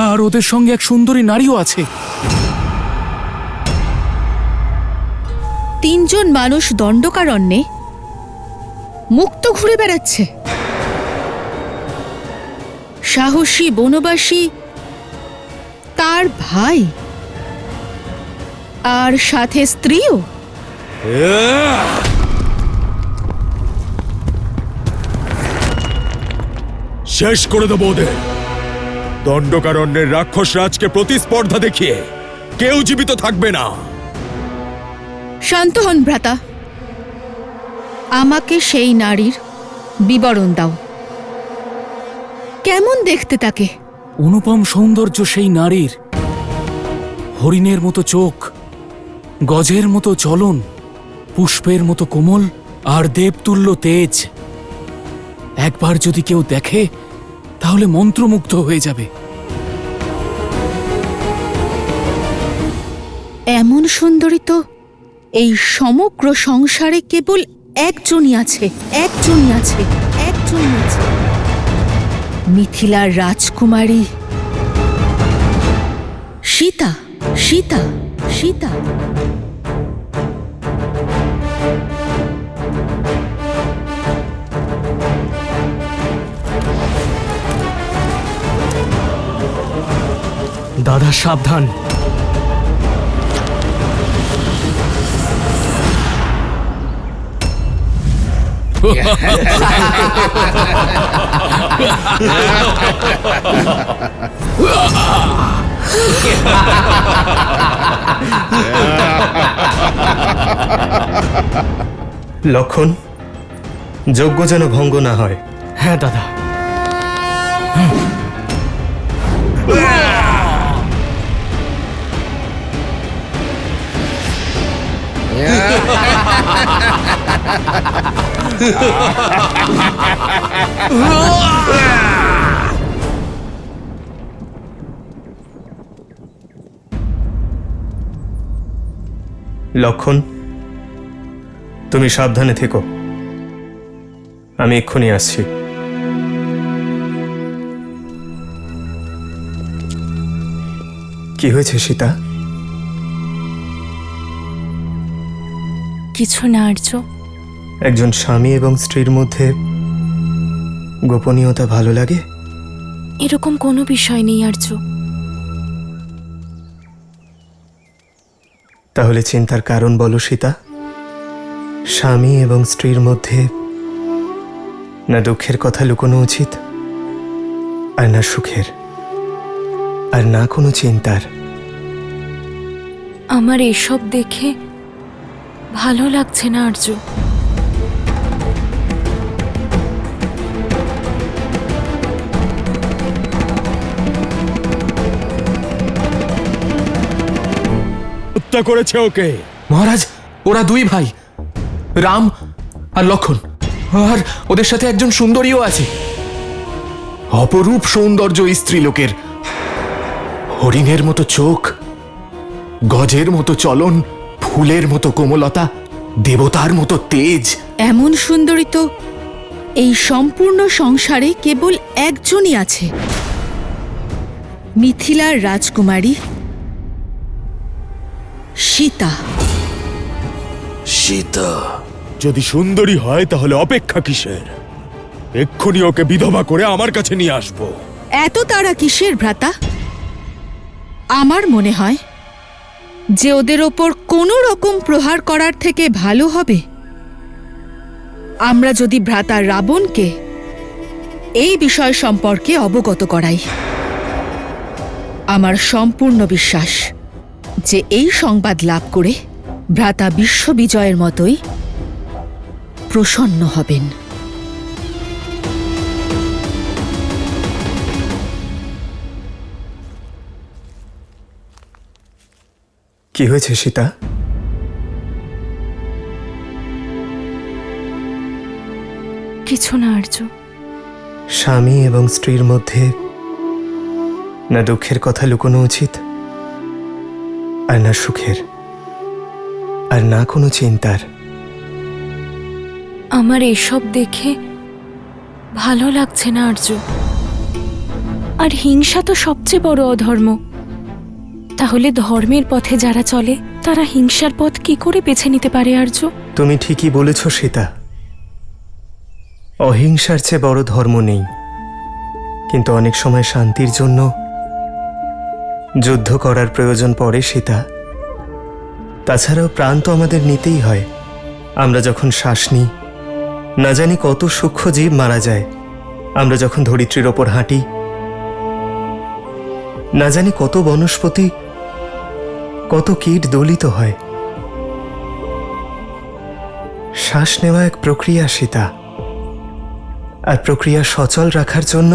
আর ওদের সঙ্গে এক সুন্দরী নারীও আছে। তিনজন মানুষ দণ্ডকারণ্যে মুক্ত ঘুরে বেড়াচ্ছে। সাহসী বনবাসী তার ভাই, আর সাথে স্ত্রীও। শেষ করে দেবো ওদের। দণ্ডকারণ্যের রাক্ষস রাজকে প্রতিস্পর্ধা দেখিয়ে কেউ জীবিত থাকবে না। শান্ত হন ভ্রাতা, আমাকে সেই নারীর বিবরণ দাও। কেমন দেখতে তাকে? অনুপম সৌন্দর্য সেই নারীর। হরিণের মতো চোখ, গজের মতো চলন, পুষ্পের মতো কোমল, আর দেবতুল্য তেজ। একবার যদি কেউ দেখে তাহলে মন্ত্রমুগ্ধ হয়ে যাবে। এমন সুন্দরী তো এই সমগ্র সংসারে কেবল একজনই আছে, একজনই আছে, একজনই আছে। মিথিলার রাজকুমারী সীতা, সীতা, সীতা। দাদা সাবধান। লক্ষণ, যজ্ঞ যেন ভঙ্গ না হয়। হ্যাঁ দাদা। লক্ষণ, তুমি সাবধানে থেকো, আমি এক্ষুনি আসছি। কি হয়েছে সীতা? কিছু না আর্য। একজন স্বামী এবং স্ত্রীর মধ্যে গোপনীয়তা ভালো লাগে? এরকম কোনো বিষয় নেই আর্য। তাহলে চিন্তার কারণ বলো সীতা। স্বামী এবং স্ত্রীর মধ্যে না দুঃখের কথা লুকোনো উচিত, আর না সুখের, আর না কোনো চিন্তার। আমার এসব দেখে ভালো লাগছে না আর্য। হত্যা করেছে ওকে। মহারাজ, ওরা দুই ভাই, রাম আর লক্ষণ, আর ওদের সাথে একজন সুন্দরীও আছে। অপরূপ সৌন্দর্য স্ত্রীলোকের। হরিণের মতো চোখ, গজের মতো চলন, ফুলের মতো কোমলতা, দেবতার মতো তেজ। এমন সুন্দরী তো এই সম্পূর্ণ সংসারে কেবল একজনই আছে, মিথিলার রাজকুমারী সীতা। সীতা যদি সুন্দরী হয় তাহলে অপেক্ষা কিসের? এক্ষুনি ওকে বিধবা করে আমার কাছে নিয়ে আসবো। এত তারা কিসের ভ্রাতা? আমার মনে হয় যে ওদের ওপর কোনো রকম প্রহার করার থেকে ভালো হবে আমরা যদি ভ্রাতা রাবণকে এই বিষয় সম্পর্কে অবগত করাই। আমার সম্পূর্ণ বিশ্বাস যে এই সংবাদ লাভ করে ভ্রাতা বিশ্ববিজয়ের মতোই প্রসন্ন হবেন। কি হয়েছে সীতা? কিছু না আর্য। স্বামী এবং স্ত্রীর মধ্যে না দুঃখের কথা লুকোনো উচিত, আর না সুখের, আর না কোনো চিন্তার। আমার এসব দেখে ভালো লাগছে না আর্য। আর হিংসা তো সবচেয়ে বড় অধর্ম। তাহলে ধর্মের পথে যারা চলে তারা হিংসার পথ কি করে বেছে নিতে পারে আর্য? তুমি ঠিকই বলেছ সীতা, অহিংসার চেয়ে বড় ধর্ম নেই। কিন্তু অনেক সময় শান্তির জন্য যুদ্ধ করার প্রয়োজন পড়ে সীতা। তাছাড়াও প্রাণ তো আমাদের নিতেই হয়। আমরা যখন শ্বাস নিই, না জানি কত সূক্ষ্ম জীব মারা যায়। আমরা যখন ধরিত্রীর ওপর হাঁটি, না জানি কত বনস্পতি, কত কীট দলিত হয়। শ্বাস নেওয়া এক প্রক্রিয়া সীতা, আর প্রক্রিয়া সচল রাখার জন্য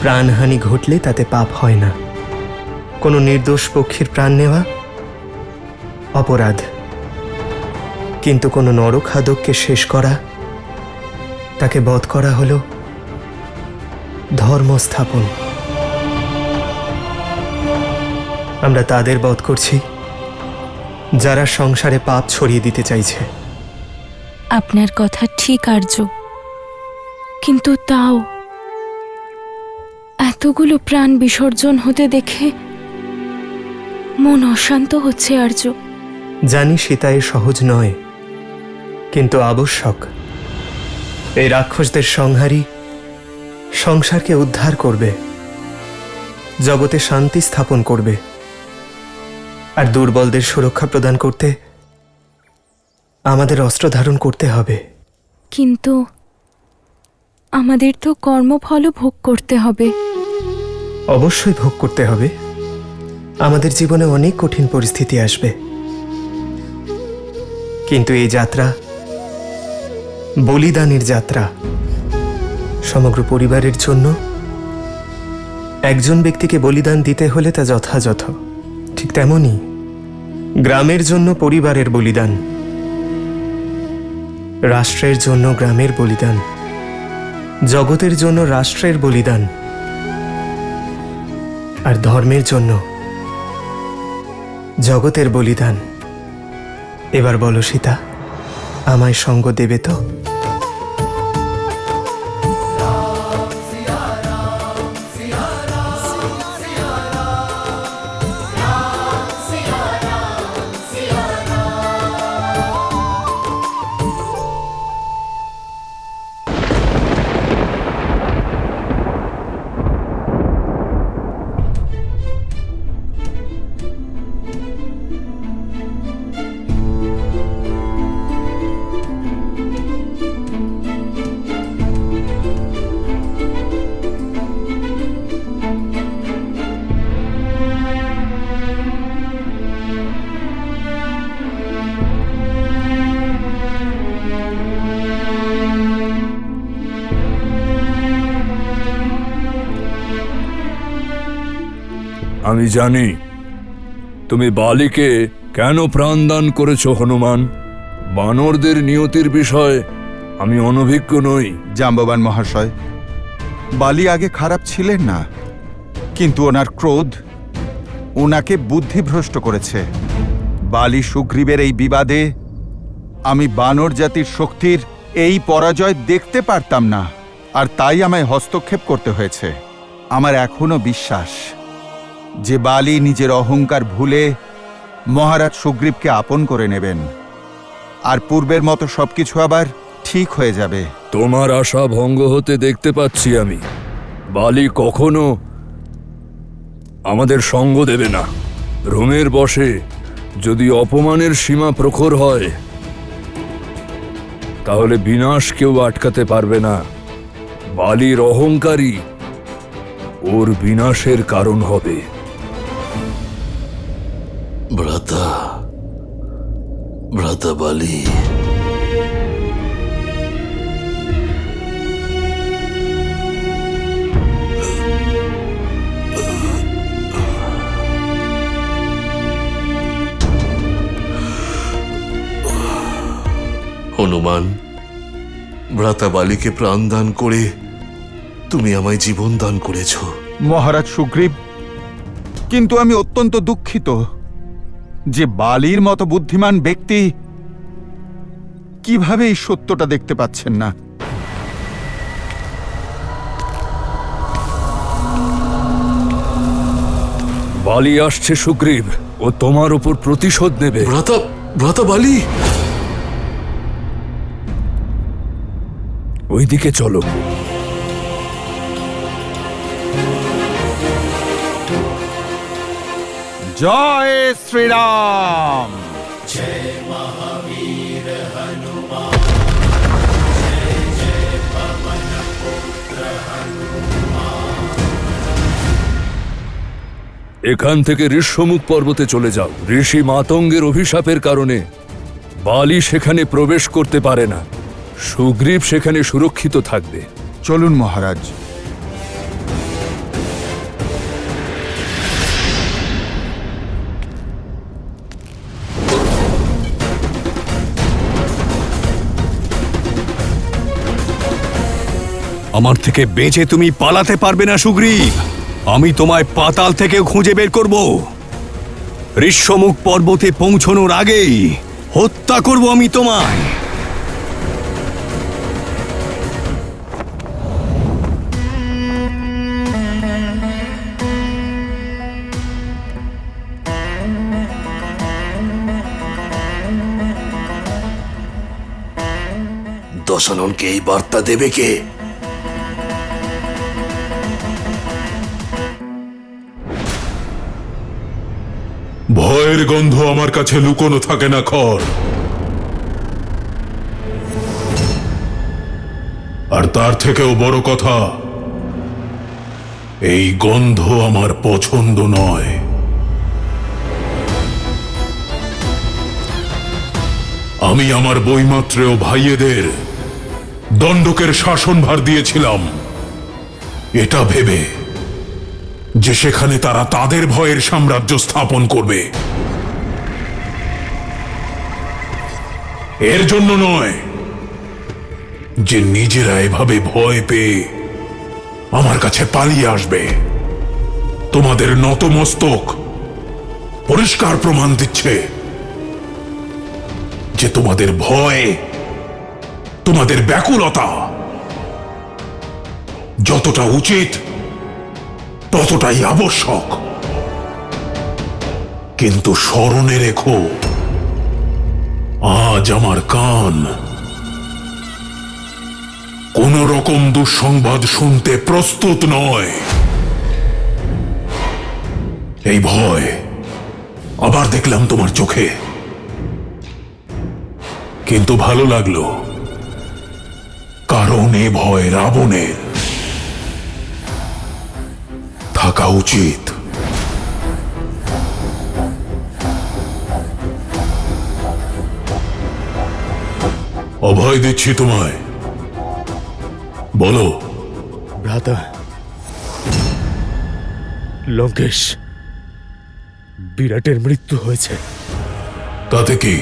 প্রাণহানি ঘটলে তাতে পাপ হয় না। কোনো নির্দোষ পক্ষীর প্রাণ নেওয়া অপরাধ, কিন্তু কোনো নরখাদককে শেষ করা, তাকে বধ করা হলো ধর্ম স্থাপন। আমরা তাদের বধ করছি যারা সংসারে পাপ ছড়িয়ে দিতে চাইছে। আপনার কথা ঠিক আর্য, কিন্তু তাও এতগুলো প্রাণ বিসর্জন হতে দেখে মন অশান্ত হচ্ছে আর্য। জানি সীতা এ সহজ নয়, কিন্তু আবশ্যক। এই রাক্ষসদের সংহারই সংসারকে উদ্ধার করবে, জগতে শান্তি স্থাপন করবে, আর দুর্বলদের সুরক্ষা প্রদান করতে আমাদের অস্ত্র ধারণ করতে হবে। কিন্তু আমাদের তো কর্মফলও ভোগ করতে হবে। অবশ্যই ভোগ করতে হবে। আমাদের জীবনে অনেক কঠিন পরিস্থিতি আসবে, কিন্তু এই যাত্রা বলিদানের যাত্রা। সমগ্র পরিবারের জন্য একজন ব্যক্তিকে বলিদান দিতে হলে তা যথাযথ। ঠিক তেমনি গ্রামের জন্য পরিবারের বলিদান, রাষ্ট্রের জন্য গ্রামের বলিদান, জগতের জন্য রাষ্ট্রের বলিদান, আর ধর্মের জন্য জগতের বলিদান। এবার বলো সীতা, আমায় সঙ্গ দেবে তো? আমি জানি তুমি বালিকে কেন প্রাণদান করেছ হনুমান। বানরদের নিয়তির বিষয়ে আমি অনভিজ্ঞ নই। জাম্ববান মহাশয়, বালি আগে খারাপ ছিলেন না, কিন্তু ওনার ক্রোধ ওনাকে বুদ্ধিভ্রষ্ট করেছে। বালি সুগ্রীবের এই বিবাদে আমি বানর জাতির শক্তির এই পরাজয় দেখতে পারতাম না, আর তাই আমায় হস্তক্ষেপ করতে হয়েছে। আমার এখনো বিশ্বাস যে বালি নিজের অহংকার ভুলে মহারাজ সুগ্রীবকে আপন করে নেবেন, আর পূর্বের মতো সবকিছু আবার ঠিক হয়ে যাবে। তোমার আশা ভঙ্গ হতে দেখতে পাচ্ছি আমি। বালি কখনো আমাদের সঙ্গ দেবে না। রোমের বশে যদি অপমানের সীমা প্রখর হয়, তাহলে বিনাশ কেউ আটকাতে পারবে না। বালির অহংকারী ওর বিনাশের কারণ হবে। ভ্রাতা, ভ্রাতা বালি, হনুমান, ভ্রাতা বালিকে প্রাণ দান করে তুমি আমায় জীবন দান করেছ। মহারাজ সুগ্রীব, কিন্তু আমি অত্যন্ত দুঃখিত যে বালির মতো বুদ্ধিমান ব্যক্তি কিভাবে এই সত্যটা দেখতে পাচ্ছেন না। বালি আসছে সুগ্রীব, ও তোমার উপর প্রতিশোধ নেবে। ভ্রাতা বালি? ওইদিকে চলো। জয় শ্রীরাম। এখান থেকে ঋষ্যমুখ পর্বতে চলে যাও। ঋষি মাতঙ্গের অভিশাপের কারণে বালি সেখানে প্রবেশ করতে পারে না। সুগ্রীব সেখানে সুরক্ষিত থাকবে। চলুন মহারাজ। আমার থেকে বেঁচে তুমি পালাতে পারবে না সুগ্রীব। আমি তোমায় পাতাল থেকে খুঁজে বের করব। ঋষ্যমুখ পর্বতে পৌঁছানোর আগেই হত্যা করব আমি তোমায়। দশাননকে এই বার্তা দেবে কে? ভয়ের গন্ধ আমার কাছে লুকোনো থাকে না খর। আর তার থেকেও বড় কথা, এই গন্ধ আমার পছন্দ নয়। আমি আমার বৈমাত্রেয় ভাইয়েদের দণ্ডকের শাসনভার দিয়েছিলাম এটা ভেবে যে সেখানে তারা তাদের ভয়ের সাম্রাজ্য স্থাপন করবে। এর জন্য নয় যে নিজেরা এভাবে ভয় পেয়ে আমার কাছে পালিয়ে আসবে। তোমাদের নতমস্তক পরিষ্কার প্রমাণ দিচ্ছে যে তোমাদের ভয়, তোমাদের ব্যাকুলতা যতটা উচিত ততটাই আবশ্যক। কিন্তু স্মরণে রেখো, আজ আমার কান কোন রকম দুঃসংবাদ শুনতে প্রস্তুত নয়। এই ভয় আবার দেখলাম তোমার চোখে, কিন্তু ভালো লাগলো, কারণ এ ভয় রাবণের থাকা উচিত। অভয় দিচ্ছি তোমায়, বলো। ভ্রাতা লঙ্কেশ, বিরাটের মৃত্যু হয়েছে। তাতে কি?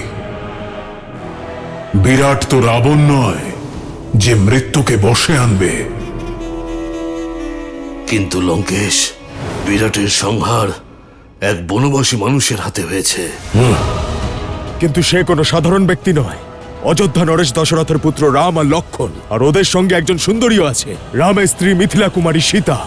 বিরাট তো রাবণ নয় যে মৃত্যুকে বশে আনবে। কিন্তু লঙ্কেশ, বিরাটের সংহার এক বনবাসী মানুষের হাতে হয়েছে। কিন্তু সে কোনো সাধারণ ব্যক্তি নয়। অযোধ্যা নরেশ দশরথের পুত্র রাম আর লক্ষণ, আর ওদের সঙ্গে একজন সুন্দরীও আছে, রামের স্ত্রী মিথিলা কুমারী সীতা।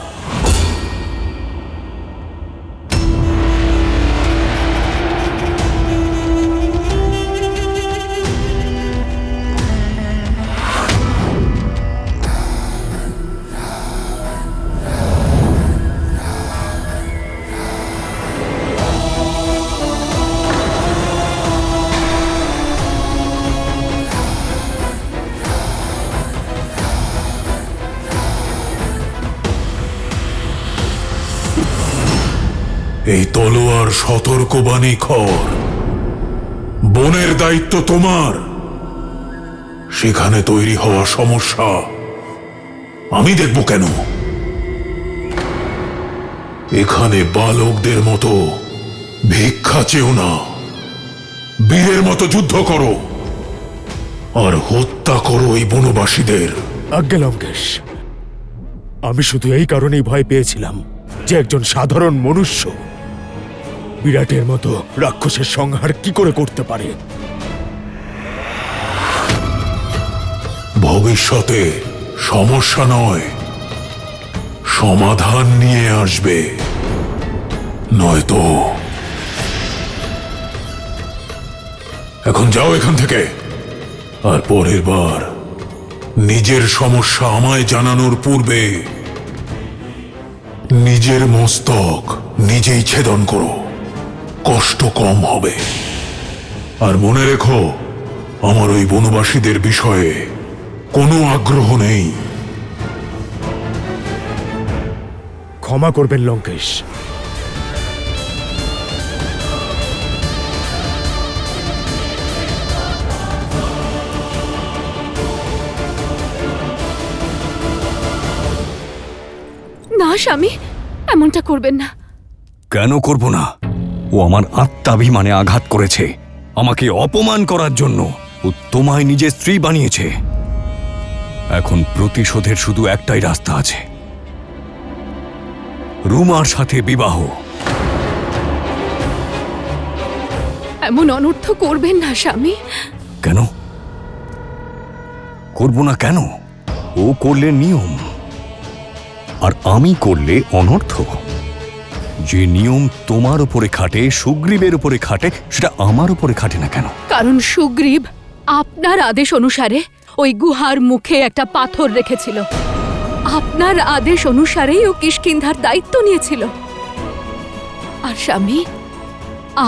এই তলোয়ার সতর্কবাণী খর। বনের দায়িত্ব তোমার। সেখানে তৈরি হওয়া সমস্যা আমি দেখব কেন? এখানে বালকদের মতো ভিক্ষা চেও না, বীরের মতো যুদ্ধ করো আর হত্যা করো এই বনবাসীদের। আজ্ঞে লঙ্কেশ, আমি শুধু এই কারণেই ভয় পেয়েছিলাম যে একজন সাধারণ মনুষ্য বিরাটের মতো রাক্ষসের সংহার কি করে করতে পারে। ভবিষ্যতে সমস্যা নয়, সমাধান নিয়ে আসবে, নয়তো এখন যাও এখান থেকে। আর পরের বার নিজের সমস্যা আমায় জানানোর পূর্বে নিজের মস্তক নিজেই ছেদন করো, কষ্ট কম হবে। আর মনে রেখো, আমার ওই বনবাসীদের বিষয়ে কোনো আগ্রহ নেই। ক্ষমা করবেন লঙ্কেশ। না স্বামী, এমনটা করবেন না। কেন করব না? ও আমার আত্মাভিমানে আঘাত করেছে, আমাকে অপমান করার জন্য ও তোমায় নিজের স্ত্রী বানিয়েছে। এখন প্রতিশোধের শুধু একটাই রাস্তা আছে, রুমার সাথে বিবাহ। এমন অনর্থ করবেন না স্বামী। কেন করব না? কেন? ও করলে নিয়ম, আর আমি করলে অনর্থ। যে নিয়ম তোমার উপরে খাটে, সুগ্রীবের উপরে খাটে, সেটা আমার উপরে খাটে না কেন? কারণ সুগ্রীব আপনার আদেশ অনুসারে ওই গুহার মুখে একটা পাথর রেখেছিল। আপনার আদেশ অনুসারেই ও কিষ্কিন্ধার দায়িত্ব নিয়েছিল। আর স্বামী,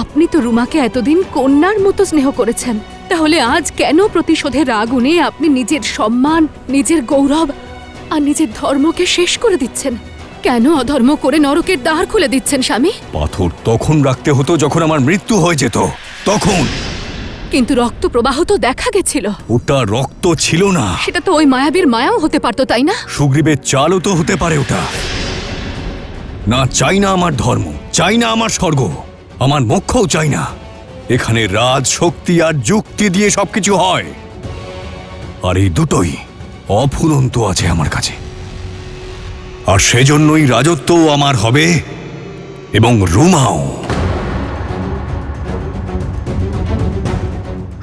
আপনি তো রুমাকে এতদিন কন্যার মতো স্নেহ করেছেন, তাহলে আজ কেন প্রতিশোধের আগুনে আপনি নিজের সম্মান, নিজের গৌরব আর নিজের ধর্মকে শেষ করে দিচ্ছেন? কেন অধর্ম করে নরকের দ্বার খুলে দিচ্ছেন স্বামী? পাথর তখন রাখতে হতো যখন আমার মৃত্যু হয়ে যেত, তখন। কিন্তু রক্ত প্রবাহ তো দেখা গেছিল। ওটা রক্ত ছিল না, সেটা তো ওই মায়াবীর মায়াও হতে পারতো, তাই না? সুগ্রীবের চালও তো হতে পারে ওটা। না, চাই না আমার ধর্ম, চাই না আমার স্বর্গ, আমার মোক্ষও চাই না। এখানে রাজ, শক্তি আর যুক্তি দিয়ে সবকিছু হয়, আর এই দুটোই অফুরন্ত আছে আমার কাছে। আর সেজন্যই রাজত্বও আমার হবে, এবং রুমাও।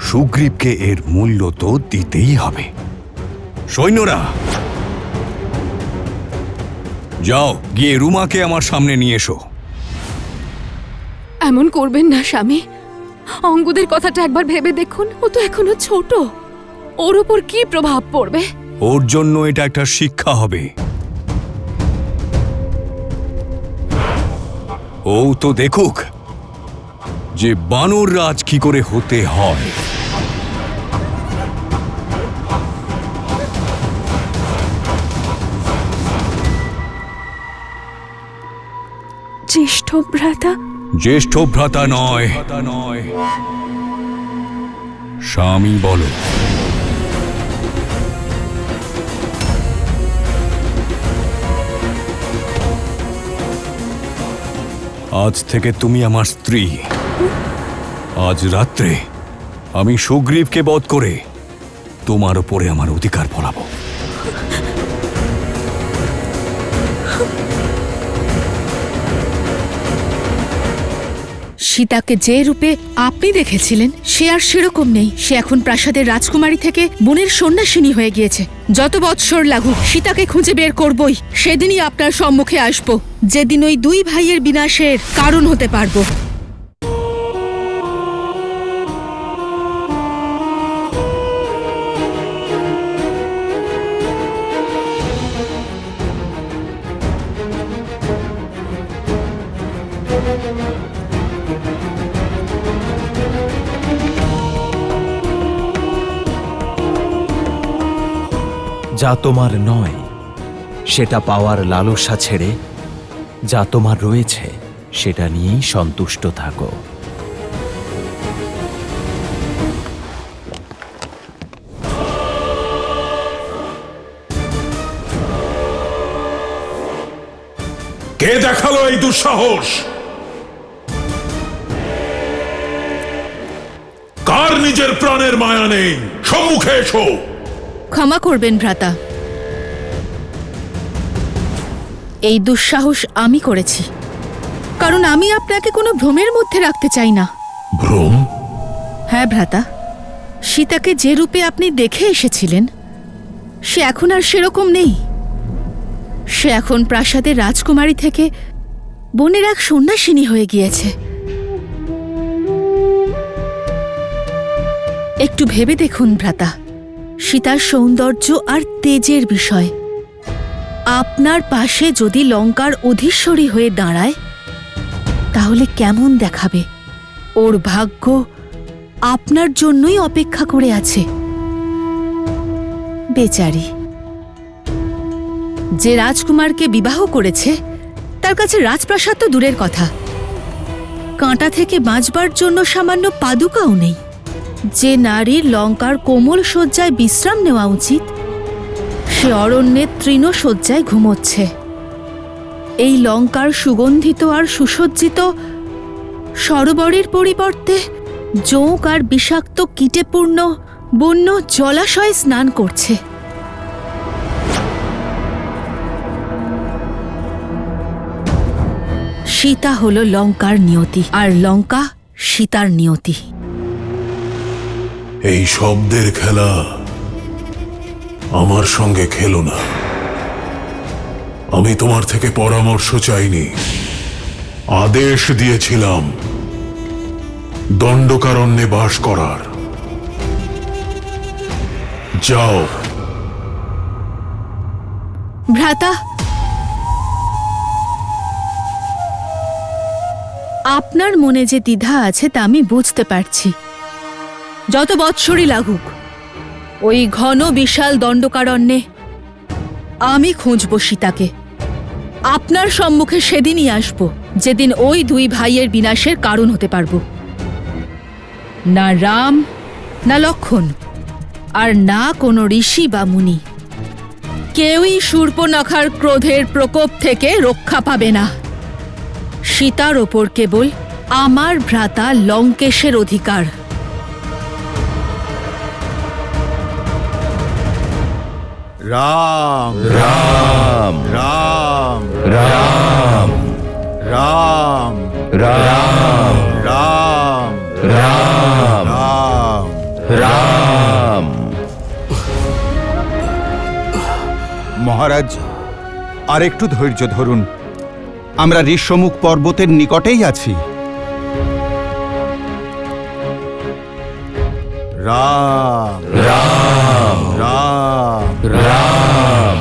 সুগ্রীবকে এর মূল্য তো দিতেই হবে। সৈন্যরা, যাও গিয়ে রুমাকে আমার সামনে নিয়ে এসো। এমন করবেন না স্বামী। অঙ্গদের কথাটা একবার ভেবে দেখুন, ও তো এখনো ছোট, ওর ওপর কি প্রভাব পড়বে? ওর জন্য এটা একটা শিক্ষা হবে। ও তো দেখুক যে বানর রাজ কি করে হতে হয়। জ্যেষ্ঠ ভ্রাতা? জ্যেষ্ঠ ভ্রাতা নয়, স্বামী বলো। আজ থেকে তুমি আমার স্ত্রী। আজ রাত্রে আমি সুগ্রীবকে বধ করে তোমার উপরে আমার অধিকার ফলাবো। সীতাকে যে রূপে আপনি দেখেছিলেন সে আর সেরকম নেই। সে এখন প্রাসাদের রাজকুমারী থেকে বনের সন্ন্যাসিনী হয়ে গিয়েছে। যত বৎসর লাগুক সীতাকে খুঁজে বের করবই। সেদিনই আপনার সম্মুখে আসব, যেদিন ওই দুই ভাইয়ের বিনাশের কারণ হতে পারবো। যা তোমার নয় সেটা পাওয়ার লালসা ছেড়ে যা তোমার রয়েছে সেটা নিয়েই সন্তুষ্ট থাকো। কে দেখালো এই দুঃসাহস? কার নিজের প্রাণের মায়া নেই? সম্মুখে এসো। ক্ষমা করবেন ভ্রাতা, এই দুঃসাহস আমি করেছি, কারণ আমি আপনাকে কোনো ভ্রমের মধ্যে রাখতে চাই না। ভ্রম? হ্যাঁ ভ্রাতা, সীতাকে যে রূপে আপনি দেখে এসেছিলেন সে এখন আর সেরকম নেই। সে এখন প্রাসাদের রাজকুমারী থেকে বনের এক সন্ন্যাসিনী হয়ে গিয়েছে। একটু ভেবে দেখুন ভ্রাতা, সীতার সৌন্দর্য আর তেজের বিষয়। আপনার পাশে যদি লঙ্কার অধীশ্বরী হয়ে দাঁড়ায় তাহলে কেমন দেখাবে? ওর ভাগ্য আপনার জন্যই অপেক্ষা করে আছে। বেচারি, যে রাজকুমারকে বিবাহ করেছে তার কাছে রাজপ্রাসাদ তো দূরের কথা, কাঁটা থেকে বাঁচবার জন্য সামান্য পাদুকাও নেই। যে নারীর লঙ্কার কোমল শয্যায় বিশ্রাম নেওয়া উচিত সে অরণ্যের তৃণ শয্যায় ঘুমোচ্ছে। এই লঙ্কার সুগন্ধিত আর সুসজ্জিত সরোবরের পরিবর্তে জোঁক আর বিষাক্ত কীটেপূর্ণ বন্য জলাশয়ে স্নান করছে। সীতা হল লঙ্কার নিয়তি, আর লঙ্কা সীতার নিয়তি। এই শব্দের খেলা আমার সঙ্গে খেলো না। আমি তোমার থেকে পরামর্শ চাইনি, আদেশ দিয়েছিলাম দণ্ডকারণ্যে বাস করার। যাও। ভ্রাতা, আপনার মনে যে দ্বিধা আছে তা আমি বুঝতে পারছি। যত বৎসরই লাগুক, ওই ঘন বিশাল দণ্ডকারণ্যে আমি খুঁজব সীতাকে। আপনার সম্মুখে সেদিনই আসব যেদিন ওই দুই ভাইয়ের বিনাশের কারণ হতে পারব। না রাম, না লক্ষ্মণ, আর না কোনো ঋষি বা মুনি, কেউই শূর্পণখার ক্রোধের প্রকোপ থেকে রক্ষা পাবে না। সীতার ওপর কেবল আমার ভ্রাতা লঙ্কেশের অধিকার। রাম রাম রাম রাম রাম রাম রাম রাম রাম রাম। মহারাজ, আর একটু ধৈর্য ধরুন, আমরা ঋষ্যমুখ পর্বতের নিকটেই আছি। রাম রাম রাম রাম।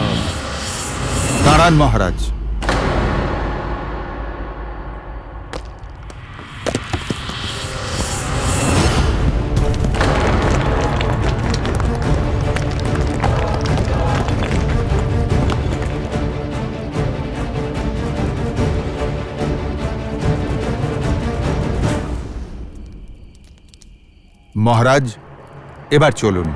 দাঁড়ান মহারাজ। মহারাজ, এবার চলুন।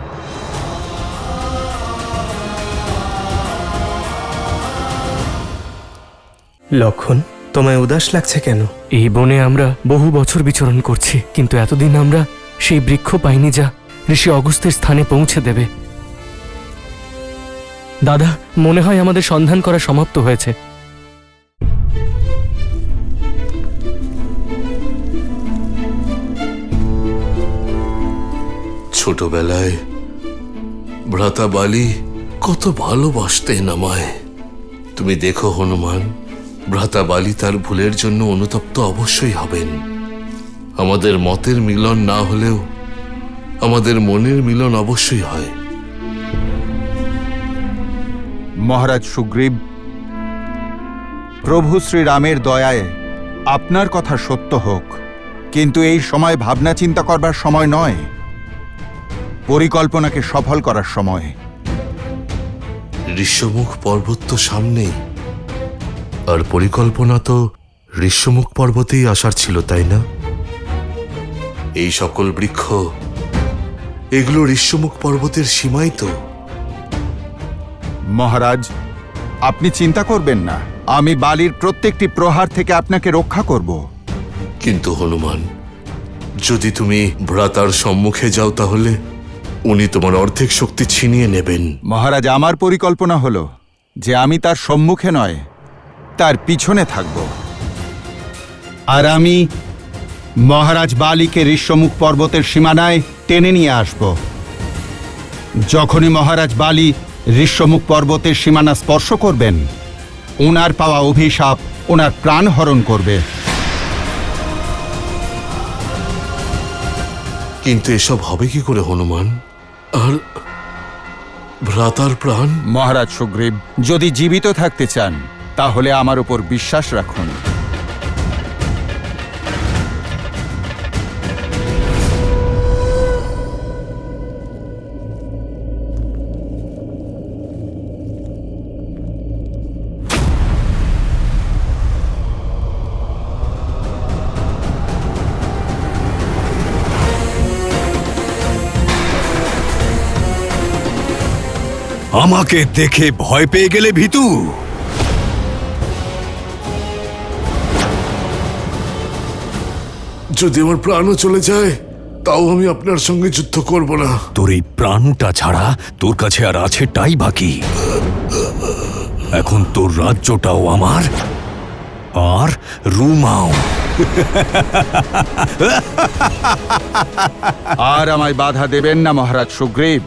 লক্ষণ, তোমায় উদাস লাগছে কেন? এই বনে আমরা বহু বছর বিচরণ করছি, কিন্তু এতদিন আমরা সেই বৃক্ষ পাইনি যা ঋষি অগস্ত্যের স্থানে পৌঁছে দেবে। দাদা, মনে হয় আমাদের সন্ধান করা সমাপ্ত হয়েছে। ছোটবেলায় ভ্রাতা বালি কত ভালোবাসতেন আমায়। তুমি দেখো হনুমান, ভ্রাতা বালি তার ভুলের জন্য অনুতপ্ত অবশ্যই হবেন। আমাদের মতের মিলন না হলেও আমাদের মনের মিলন অবশ্যই হয়। মহারাজ সুগ্রীব, প্রভু শ্রীরামের দয়ায় আপনার কথা সত্য হোক, কিন্তু এই সময় ভাবনা চিন্তা করবার সময় নয়, পরিকল্পনাকে সফল করার সময়। ঋষ্যমুখ পর্বত তো সামনেই, আর পরিকল্পনা তো ঋষ্যমুখ পর্বতেই আসার ছিল, তাই না? এই সকল বৃক্ষ, এগুলো ঋষ্যমুখ পর্বতের সীমাই তো। মহারাজ, আপনি চিন্তা করবেন না, আমি বালির প্রত্যেকটি প্রহার থেকে আপনাকে রক্ষা করব। কিন্তু হনুমান, যদি তুমি ভ্রাতার সম্মুখে যাও তাহলে উনি তোমার অর্ধেক শক্তি ছিনিয়ে নেবেন। মহারাজ, আমার পরিকল্পনা হলো যে আমি তার সম্মুখে নয় তার পিছনে থাকব। আর আমি মহারাজ বালিকে ঋষ্যমুখ পর্বতের সীমানায় টেনে নিয়ে আসব। যখনই মহারাজ বালি ঋষ্যমুখ পর্বতের সীমানা স্পর্শ করবেন, ওনার পাওয়া অভিশাপ ওনার প্রাণ হরণ করবে। কিন্তু এসব হবে কি করে হনুমান? আর ভ্রাতার প্রাণ? মহারাজ সুগ্রীব, যদি জীবিত থাকতে চান তাহলে আমার উপর বিশ্বাস রাখুন। আমাকে দেখে ভয় পেয়ে গেলে ভীতু? যদি আমার প্রাণও চলে যায় তাও আমি আপনার সঙ্গে যুদ্ধ করব না। তোর এই প্রাণটা ছাড়া তোর কাছে আর আছেটাই বাকি। এখন তোর রাজ্যটাও আমার, আর রুমাও। আর আমায় বাধা দেবেন না মহারাজ সুগ্রীব।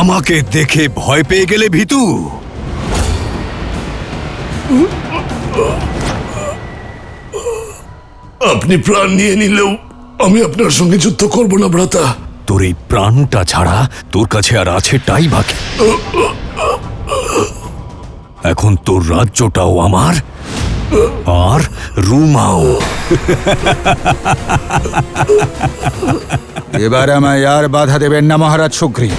আমাকে দেখে ভয় পেয়ে গেলে ভীতু? আপনি প্রাণ নিয়ে নিলেও আমি আপনার সঙ্গে যুদ্ধ করব না ভ্রাতা। তোর এই প্রাণটা ছাড়া তোর কাছে আর আছেটাই বাকি। এখন তোর রাজ্যটাও আমার, আর রুমাও। এবার আমায় আর বাধা দেবেন না মহারাজ সুগ্রীব।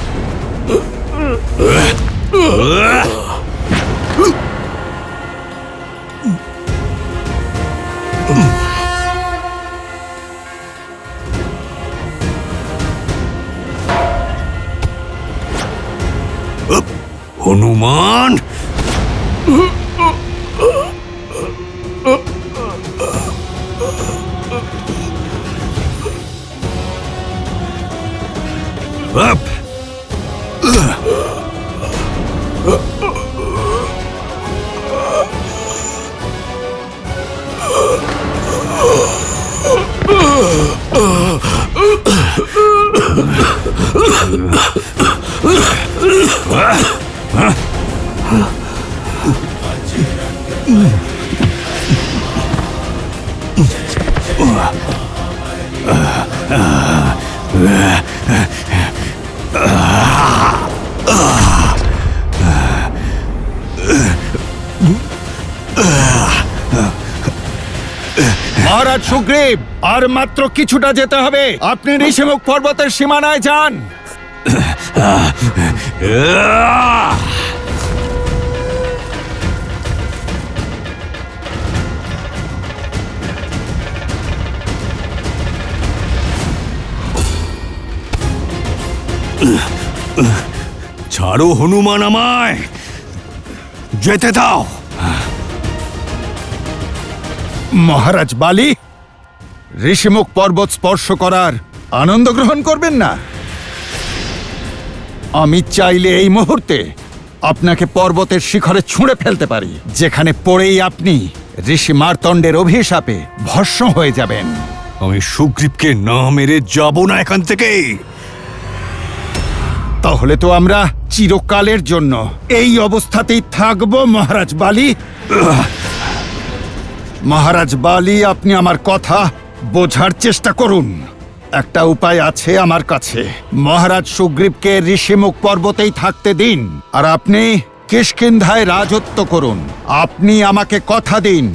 হনুমান, মহারাজ সুগ্রীব, আর মাত্র কিছুটা যেতে হবে। আপনি ঋষিমুখ পর্বতের সীমানায় যান। ছাড়ো হনুমান, আমায় যেতে দাও। মহারাজ বালি, ঋষিমুখ পর্বত স্পর্শ করার আনন্দ গ্রহণ করবেন না? আমি চাইলে এই মুহূর্তে আপনাকে পর্বতের শিখরে ছুঁড়ে ফেলতে পারি, যেখানে পড়েই আপনি ঋষি মার্তণ্ডের অভিশাপে ভস্ম হয়ে যাবেন। আমি সুগ্রীবকে না মেরে যাব না এখান থেকে। তাহলে তো আমরা চিরকালের জন্য এই অবস্থাতেই থাকবো মহারাজ বালি। মহারাজ বালি, আপনি আমার কথা বোঝার চেষ্টা করুন। একটা উপায় আছে আমার কাছে। মহারাজ সুগ্রীবকে ঋষিমুখ পর্বতেই থাকতে দিন, আর আপনি কিষ্কিন্ধায় রাজত্ব করুন। আপনি আমাকে কথা দিন,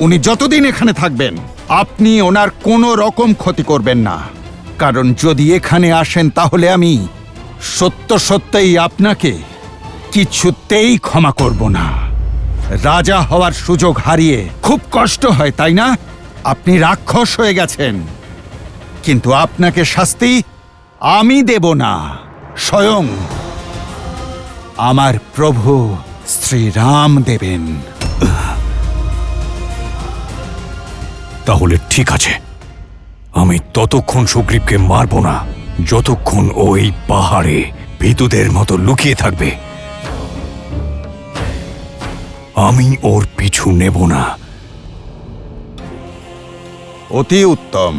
উনি যতদিন এখানে থাকবেন আপনি ওনার কোনো রকম ক্ষতি করবেন না। কারণ যদি এখানে আসেন তাহলে আমি সত্য সত্যই আপনাকে কিছুতেই ক্ষমা করব না। রাজা হওয়ার সুযোগ হারিয়ে খুব কষ্ট হয়, তাই না? আপনি রাক্ষস হয়ে গেছেন, কিন্তু আপনাকে শাস্তি আমি দেব না, স্বয়ং আমার প্রভু শ্রীরাম দেবেন। তাহলে ঠিক আছে, আমি ততক্ষণ সুগ্রীবকে মারব না যতক্ষণ ওই পাহাড়ে ভীতুদের মতো লুকিয়ে থাকবে। আমি ওর পিছু নেব না। অতি উত্তম।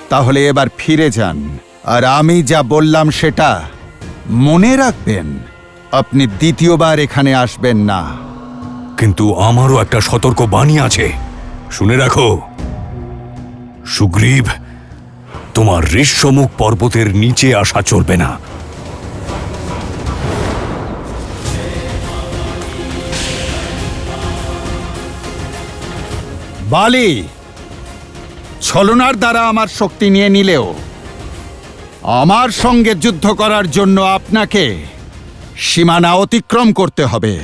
তাহলে এবার ফিরে যান, আর আমি যা বললাম সেটা মনে রাখবেন। আপনি দ্বিতীয়বার এখানে আসবেন না। কিন্তু আমারও একটা সতর্ক বাণী আছে, শুনে রাখো। সুগ্রীব, তোমার ঋষ্যমুখ পর্বতের নিচে আসা চলবে না। বালি ছলনার দ্বারা আমার শক্তি নিয়ে নিলেও আমার সঙ্গে যুদ্ধ করার জন্য আপনাকে সীমানা অতিক্রম করতে হবে।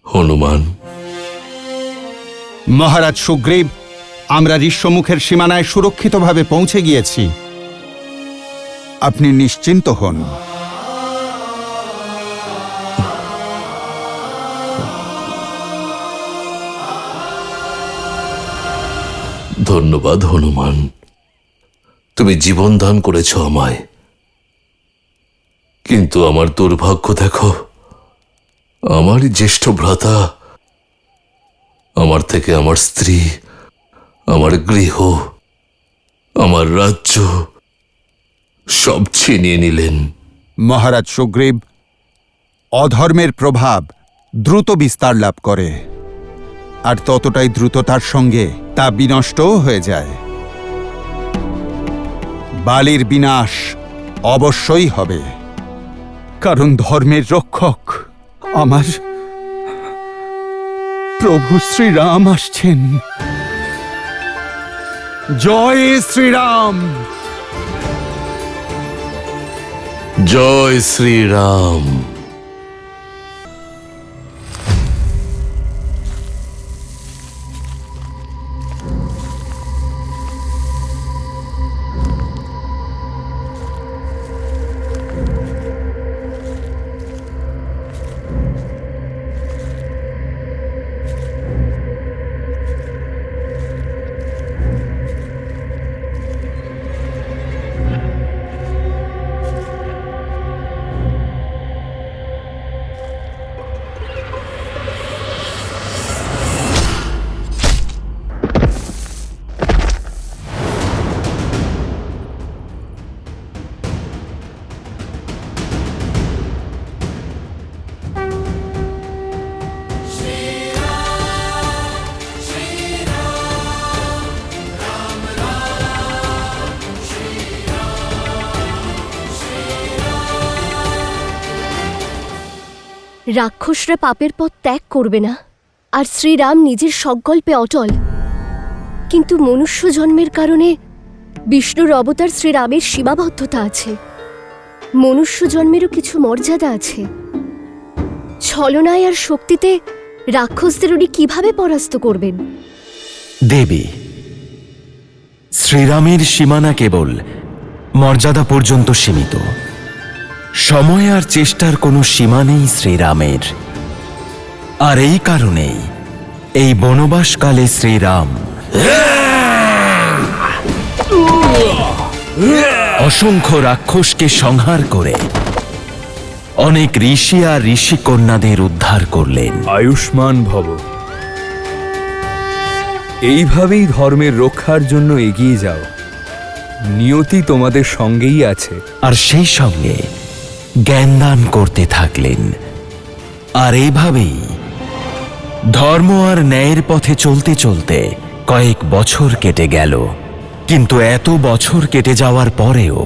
হনুমান, মহারাজ সুগ্রীব, আমরা ঋষ্যমুখের সীমানায় সুরক্ষিতভাবে পৌঁছে গিয়েছি। আপনি নিশ্চিন্ত হন। ধন্যবাদ হনুমান, তুমি জীবন দান করেছ আমায়। কিন্তু আমার দুর্ভাগ্য দেখো, আমার জ্যেষ্ঠ ভ্রাতা আমার থেকে আমার স্ত্রী, আমার গৃহ, আমার রাজ্য সব ছিনিয়ে নিলেন। মহারাজ সুগ্রীব, অধর্মের প্রভাব দ্রুত বিস্তার লাভ করে, আর ততটাই দ্রুততার সঙ্গে তা বিনষ্টও হয়ে যায়। বালির বিনাশ অবশ্যই হবে, কারণ ধর্মের রক্ষক আমার প্রভু শ্রীরাম আসছেন। জয় শ্রীরাম। জয় শ্রীরাম। রাক্ষসরা পাপের পথ ত্যাগ করবে না, আর শ্রীরাম নিজের সংকল্পে অটল। কিন্তু মনুষ্য জন্মের কারণে বিষ্ণুর অবতার শ্রীরামের সীমাবদ্ধতা আছে। মনুষ্য জন্মেরও কিছু মর্যাদা আছে। ছলনায় আর শক্তিতে রাক্ষসদের উনি কিভাবে পরাস্ত করবেন? দেবী, শ্রীরামের সীমানা কেবল মর্যাদা পর্যন্ত সীমিত। সময় আর চেষ্টার কোনো সীমা নেই শ্রীরামের। আর এই কারণেই এই বনবাসকালে শ্রীরাম অসংখ্য রাক্ষসকে সংহার করে অনেক ঋষি আর ঋষিকন্যাদের উদ্ধার করলেন। আয়ুষ্মান ভব। এইভাবেই ধর্মের রক্ষার জন্য এগিয়ে যাও। নিয়তি তোমাদের সঙ্গেই আছে। আর সেই সঙ্গে জ্ঞানদান করতে থাকলেন। আর এইভাবেই ধর্ম আর ন্যায়ের পথে চলতে চলতে কয়েক বছর কেটে গেল। কিন্তু এত বছর কেটে যাওয়ার পরেও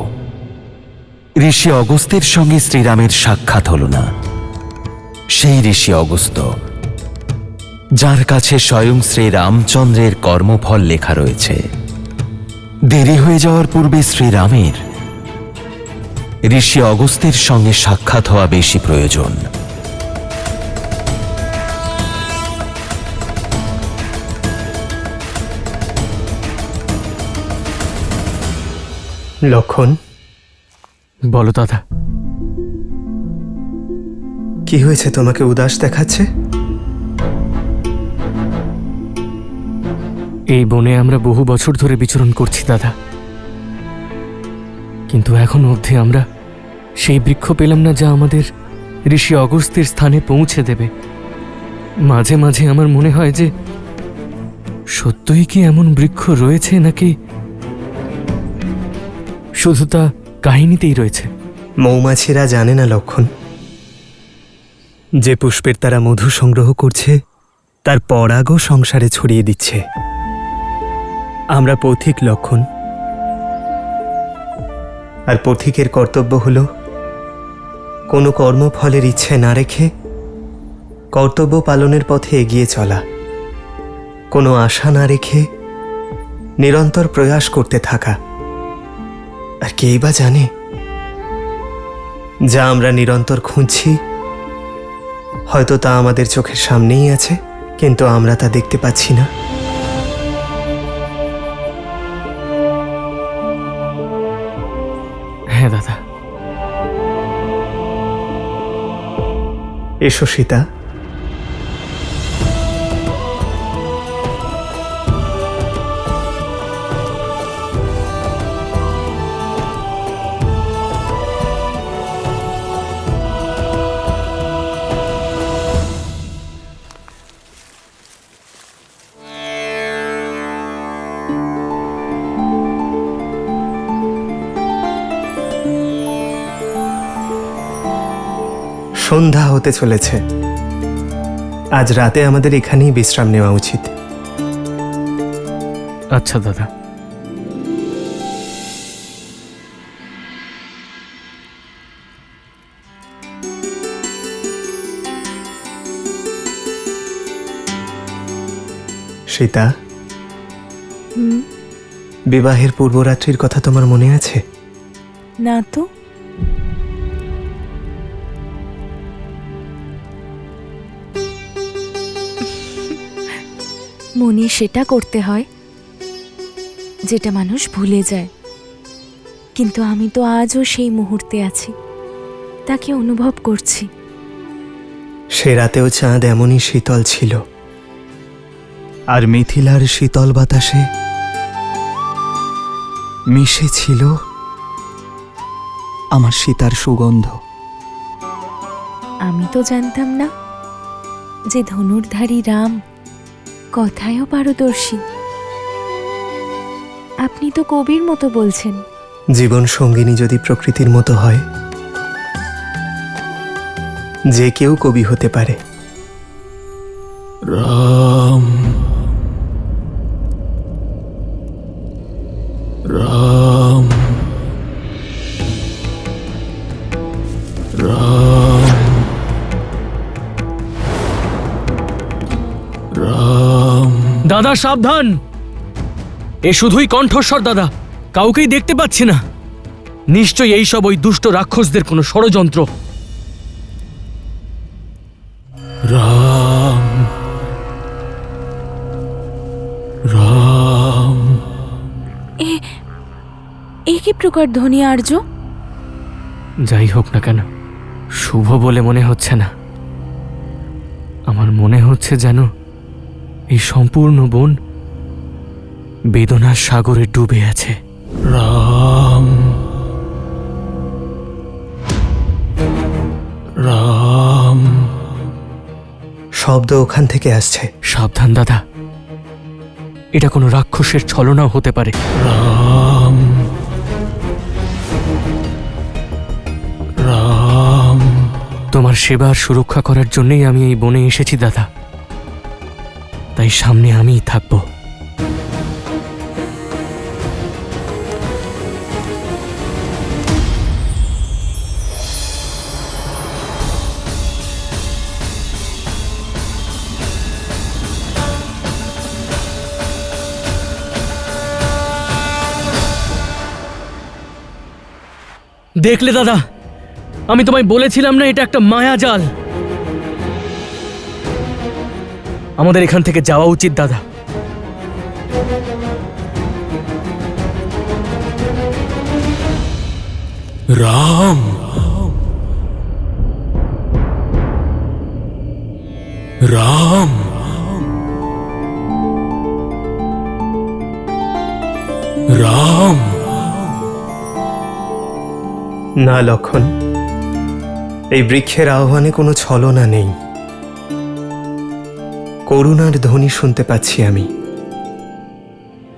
ঋষি অগস্ত্যের সঙ্গে শ্রীরামের সাক্ষাৎ হল না। সেই ঋষি অগস্ত্য, যার কাছে স্বয়ং শ্রীরামচন্দ্রের কর্মফল লেখা রয়েছে। দেরি হয়ে যাওয়ার পূর্বে শ্রীরামের ঋষি অগস্ত্যের সঙ্গে সাক্ষাৎ হওয়া বেশি প্রয়োজন। লক্ষণ, বলো দাদা। কি হয়েছে, তোমাকে উদাস দেখাচ্ছে? এই বনে আমরা বহু বছর ধরে বিচরণ করছি দাদা, কিন্তু এখন অবধি আমরা সেই বৃক্ষ পেলাম না যা আমাদের ঋষি অগস্ত্যের স্থানে পৌঁছে দেবে। মাঝে মাঝে আমার মনে হয় যে সত্যই কি এমন বৃক্ষ রয়েছে, নাকি শুধু তা কাহিনীতেই রয়েছে? মৌমাছিরা জানে না লক্ষণ, যে পুষ্পের তারা মধু সংগ্রহ করছে তার পরাগও সংসারে ছড়িয়ে দিচ্ছে। আমরা পথিক লক্ষণ, আর পথিকের কর্তব্য হল কোনো কর্মফলের ইচ্ছে না রেখে কর্তব্য পালনের পথে এগিয়ে চলা, কোনো আশা না রেখে নিরন্তর প্রয়াস করতে থাকা। আর কেই বা জানে, যা আমরা নিরন্তর খুঁজছি হয়তো তা আমাদের চোখের সামনেই আছে, কিন্তু আমরা তা দেখতে পাচ্ছি না। হ্যাঁ দাদা। এসো সীতা। সন্ধ্যা হতে চলেছে, আজ রাতে আমাদের এখানেই বিশ্রাম নেওয়া উচিত। আচ্ছা দাদা। সীতা, বিবাহের পূর্বরাত্রির কথা তোমার মনে আছে? না তো। মনে সেটা করতে হয় যেটা মানুষ ভুলে যায়, কিন্তু আমি তো আজও সেই মুহূর্তে আছি, তাকে অনুভব করছি। সে রাতেও চাঁদ এমনই শীতল ছিল, আর মিথিলার শীতল বাতাসে মিশে ছিল আমার সীতার সুগন্ধ। আমি তো জানতাম না যে ধনুর্ধারী রাম কথায়ও পারদর্শী। আপনি তো কবির মতো বলছেন। জীবন সঙ্গিনী যদি প্রকৃতির মতো হয়, যে কেউ কবি হতে পারে। রাম রাম রাম রাম। দাদা সাবধান, এ শুধুই কণ্ঠস্বর দাদা, কাউকেই দেখতে পাচ্ছি না। নিশ্চয়ই এইসব ওই দুষ্ট রাক্ষসদের কোনো ষড়যন্ত্র। রাম রাম। এ কি প্রকার ধ্বনি আর্য? যাই হোক না কেন, শুভ বলে মনে হচ্ছে না। আমার মনে হচ্ছে যেন এই সম্পূর্ণ বন বেদনার সাগরে ডুবে আছে। রাম রাম। শব্দ ওখান থেকে আসছে। সাবধান দাদা, এটা কোনো রাক্ষসের ছলনাও হতে পারে। রাম রাম। তোমার সেবা আর সুরক্ষা করার জন্যই আমি এই বনে এসেছি দাদা, তাই সামনে আমিই থাকবো। দেখলে দাদা, আমি তোমায় বলেছিলাম না এটা একটা মায়াজাল। আমাদের এখান থেকে যাওয়া উচিত দাদা। রাম, রাম, রাম। না লক্ষণ, এই বৃক্ষের আহ্বানে কোনো ছলনা নেই। করুণার ধ্বনি শুনতে পাচ্ছি আমি।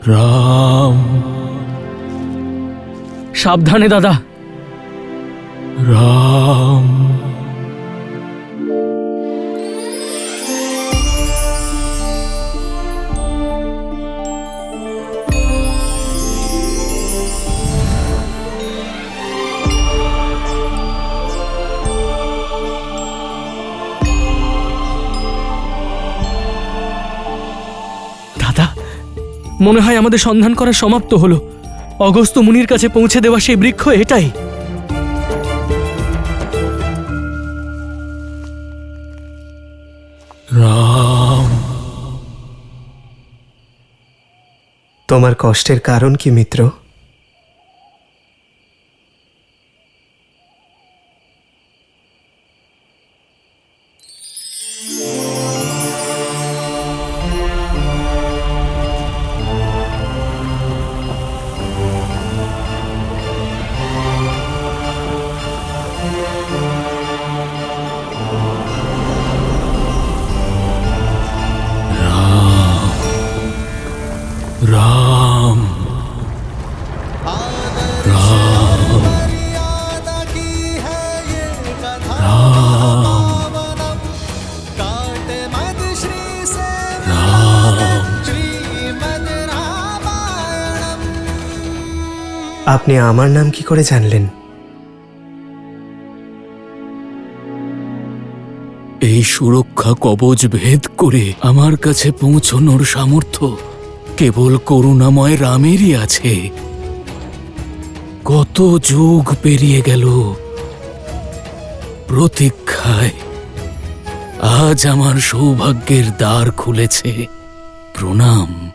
রাম, সাবধানে দাদা। রাম। দাদা, মনে হয় আমাদের সন্ধান করা সমাপ্ত হলো। অগস্ত্য মুনির কাছে পৌঁছে দেওয়া সেই বৃক্ষ এটাই। রাম। তোমার কষ্টের কারণ কি মিত্র? রাম, রাম, আপনি আমার নাম কি করে জানলেন? এই সুরক্ষা কবচ ভেদ করে আমার কাছে পৌঁছনোর সামর্থ্য কেবল করুণাময় রামেরই আছে। কত যুগ পেরিয়ে গেল প্রতীক্ষায়, আজ আমার সৌভাগ্যের দ্বার খুলেছে। প্রণাম।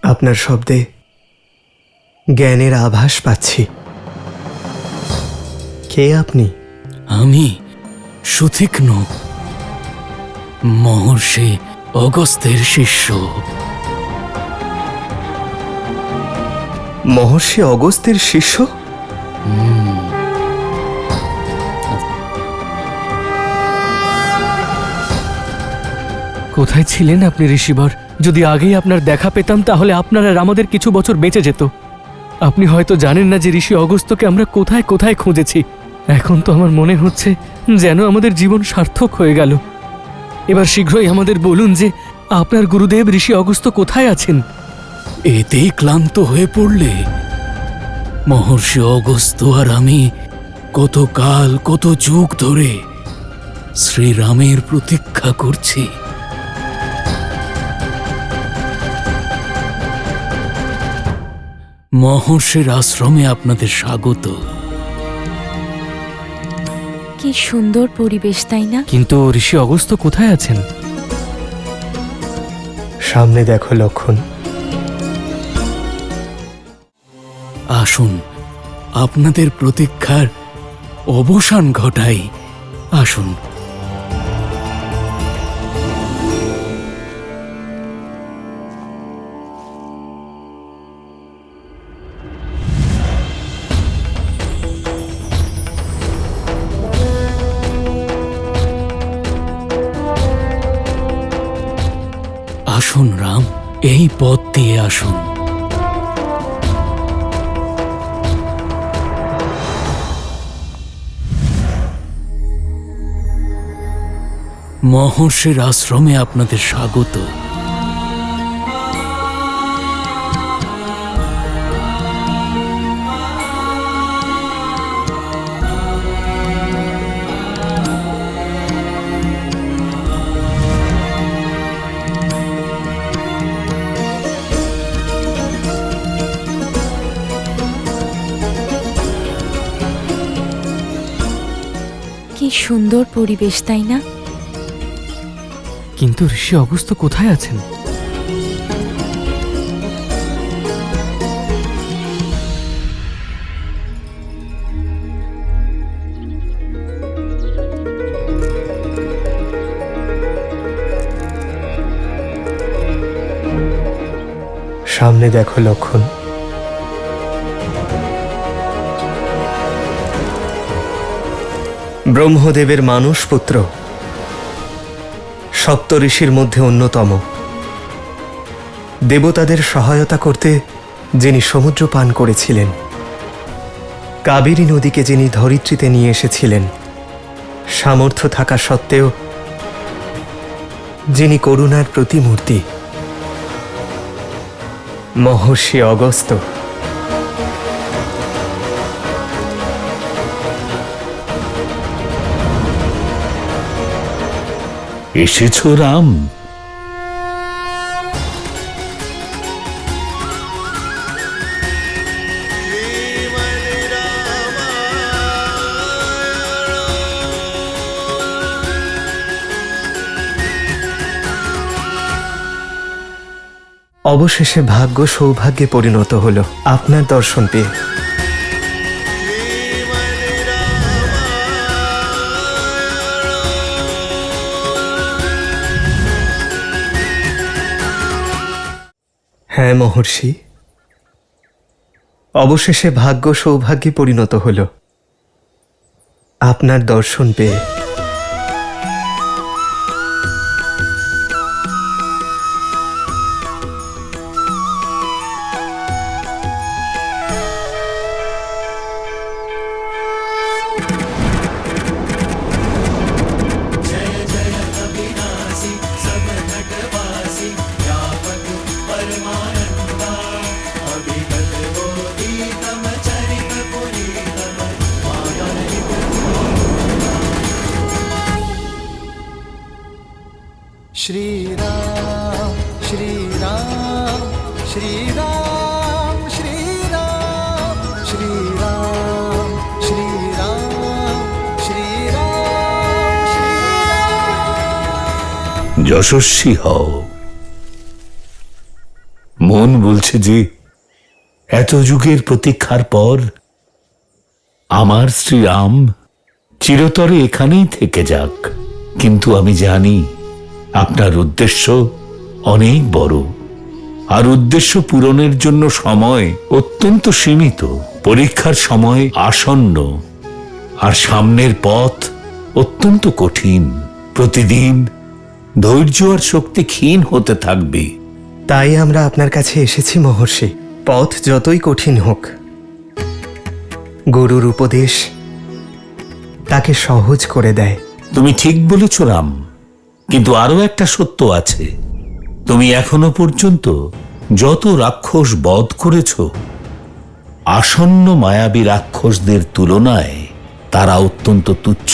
আপনার শব্দে জ্ঞানের আভাস পাচ্ছি। কে আপনি? আমি সুতীক্ষ্ণ, মহর্ষি অগস্ত্যের শিষ্য। মহর্ষি অগস্ত্যের শিষ্য? কোথায় ছিলেন আপনি ঋষিবর? যদি আগেই আপনার দেখা পেতাম তাহলে আপনার আর আমাদের কিছু বছর বেঁচে যেত। আপনি হয়তো জানেন না যে ঋষি অগস্ত্যকে আমরা কোথায় কোথায় খুঁজেছি। এখন তো আমার মনে হচ্ছে যেন আমাদের জীবন সার্থক হয়ে গেল। এবার শীঘ্রই আমাদের বলুন যে আপনার গুরুদেব ঋষি অগস্ত্য কোথায় আছেন। এতেই ক্লান্ত হয়ে পড়লে? মহর্ষি অগস্ত্য আর আমি কত কাল, কত যুগ ধরে শ্রীরামের প্রতীক্ষা করছি। মহর্ষির আশ্রমে আপনাদের স্বাগত। কি সুন্দর পরিবেশ, তাই না? কিন্তু ঋষি অগস্ত্য কোথায় আছেন? সামনে দেখো লক্ষণ। আসুন, আপনাদের প্রতীক্ষার অবসান ঘটাই। আসুন। আসুন রাম, এই পথ দিয়ে আসুন। মহর্ষির আশ্রমে আপনাদের স্বাগত। কি সুন্দর পরিবেশ, তাই না? কিন্তু ঋষি অগস্ত্য কোথায় আছেন? সামনে দেখো লক্ষণ। ব্রহ্মদেবের মানস পুত্র, সপ্ত ঋষির মধ্যে অন্যতম, দেবতাদের সহায়তা করতে যিনি সমুদ্র পান করেছিলেন, কাবেরী নদীকে যিনি ধরিত্রীতে নিয়ে এসেছিলেন, সামর্থ্য থাকা সত্ত্বেও যিনি করুণার প্রতিমূর্তি, মহর্ষি অগস্ত্য। এসেছো রাম? অবশেষে ভাগ্য সৌভাগ্যে পরিণত হলো আপনার দর্শন পেয়ে। হ্যাঁ মহর্ষি, অবশেষে ভাগ্য সৌভাগ্যে পরিণত হলো আপনার দর্শন পেয়ে। श्रीराम श्रीराम श्रीराम श्रीराम श्रीराम श्रीराम श्रीराम। যশস্বী হও। মন বলছে যে এত যুগের প্রতীক্ষার পর আমার শ্রীরাম চিরতরে এখানেই থেকে যাক, কিন্তু আমি জানি আপনার উদ্দেশ্য অনেক বড়, আর উদ্দেশ্য পূরণের জন্য সময় অত্যন্ত সীমিত। পরীক্ষার সময় আসন্ন, আর সামনের পথ অত্যন্ত কঠিন। প্রতিদিন ধৈর্য আর শক্তি ক্ষীণ হতে থাকবে। তাই আমরা আপনার কাছে এসেছি মহর্ষি। পথ যতই কঠিন হোক, গুরুর উপদেশ তাকে সহজ করে দেয়। তুমি ঠিক বলেছ রাম, কিন্তু আরো একটা সত্য আছে। তুমি এখনো পর্যন্ত যত রাক্ষস বধ করেছ, আসন্ন মায়াবী রাক্ষসদের তুলনায় তারা অত্যন্ত তুচ্ছ।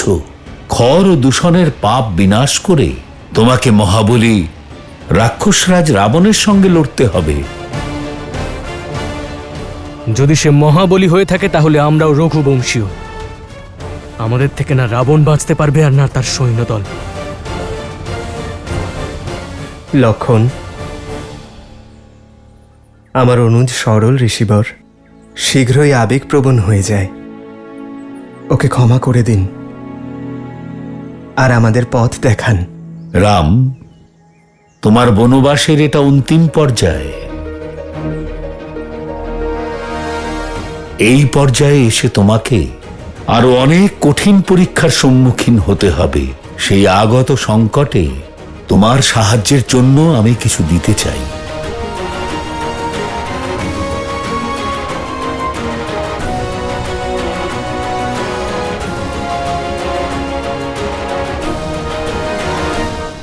খর ও দূষণের পাপ বিনাশ করে তোমাকে মহাবলী রাক্ষসরাজ রাবণের সঙ্গে লড়তে হবে। যদি সে মহাবলী হয়ে থাকে তাহলে আমরাও রঘুবংশীয়। আমাদের থেকে না রাবণ বাঁচতে পারবে আর না তার সৈন্যদল। লক্ষণ, আমার অনুজ সরল ঋষিবর শীঘ্রই আবেগপ্রবণ হয়ে যায়। ওকে ক্ষমা করে দিন আর আমাদের পথ দেখান। রাম, তোমার বনবাসের এটা অন্তিম পর্যায়। এই পর্যায়ে এসে তোমাকে আরো অনেক কঠিন পরীক্ষার সম্মুখীন হতে হবে। সেই আগত সংকটে তোমার সাহায্যের জন্য আমি কিছু দিতে চাই।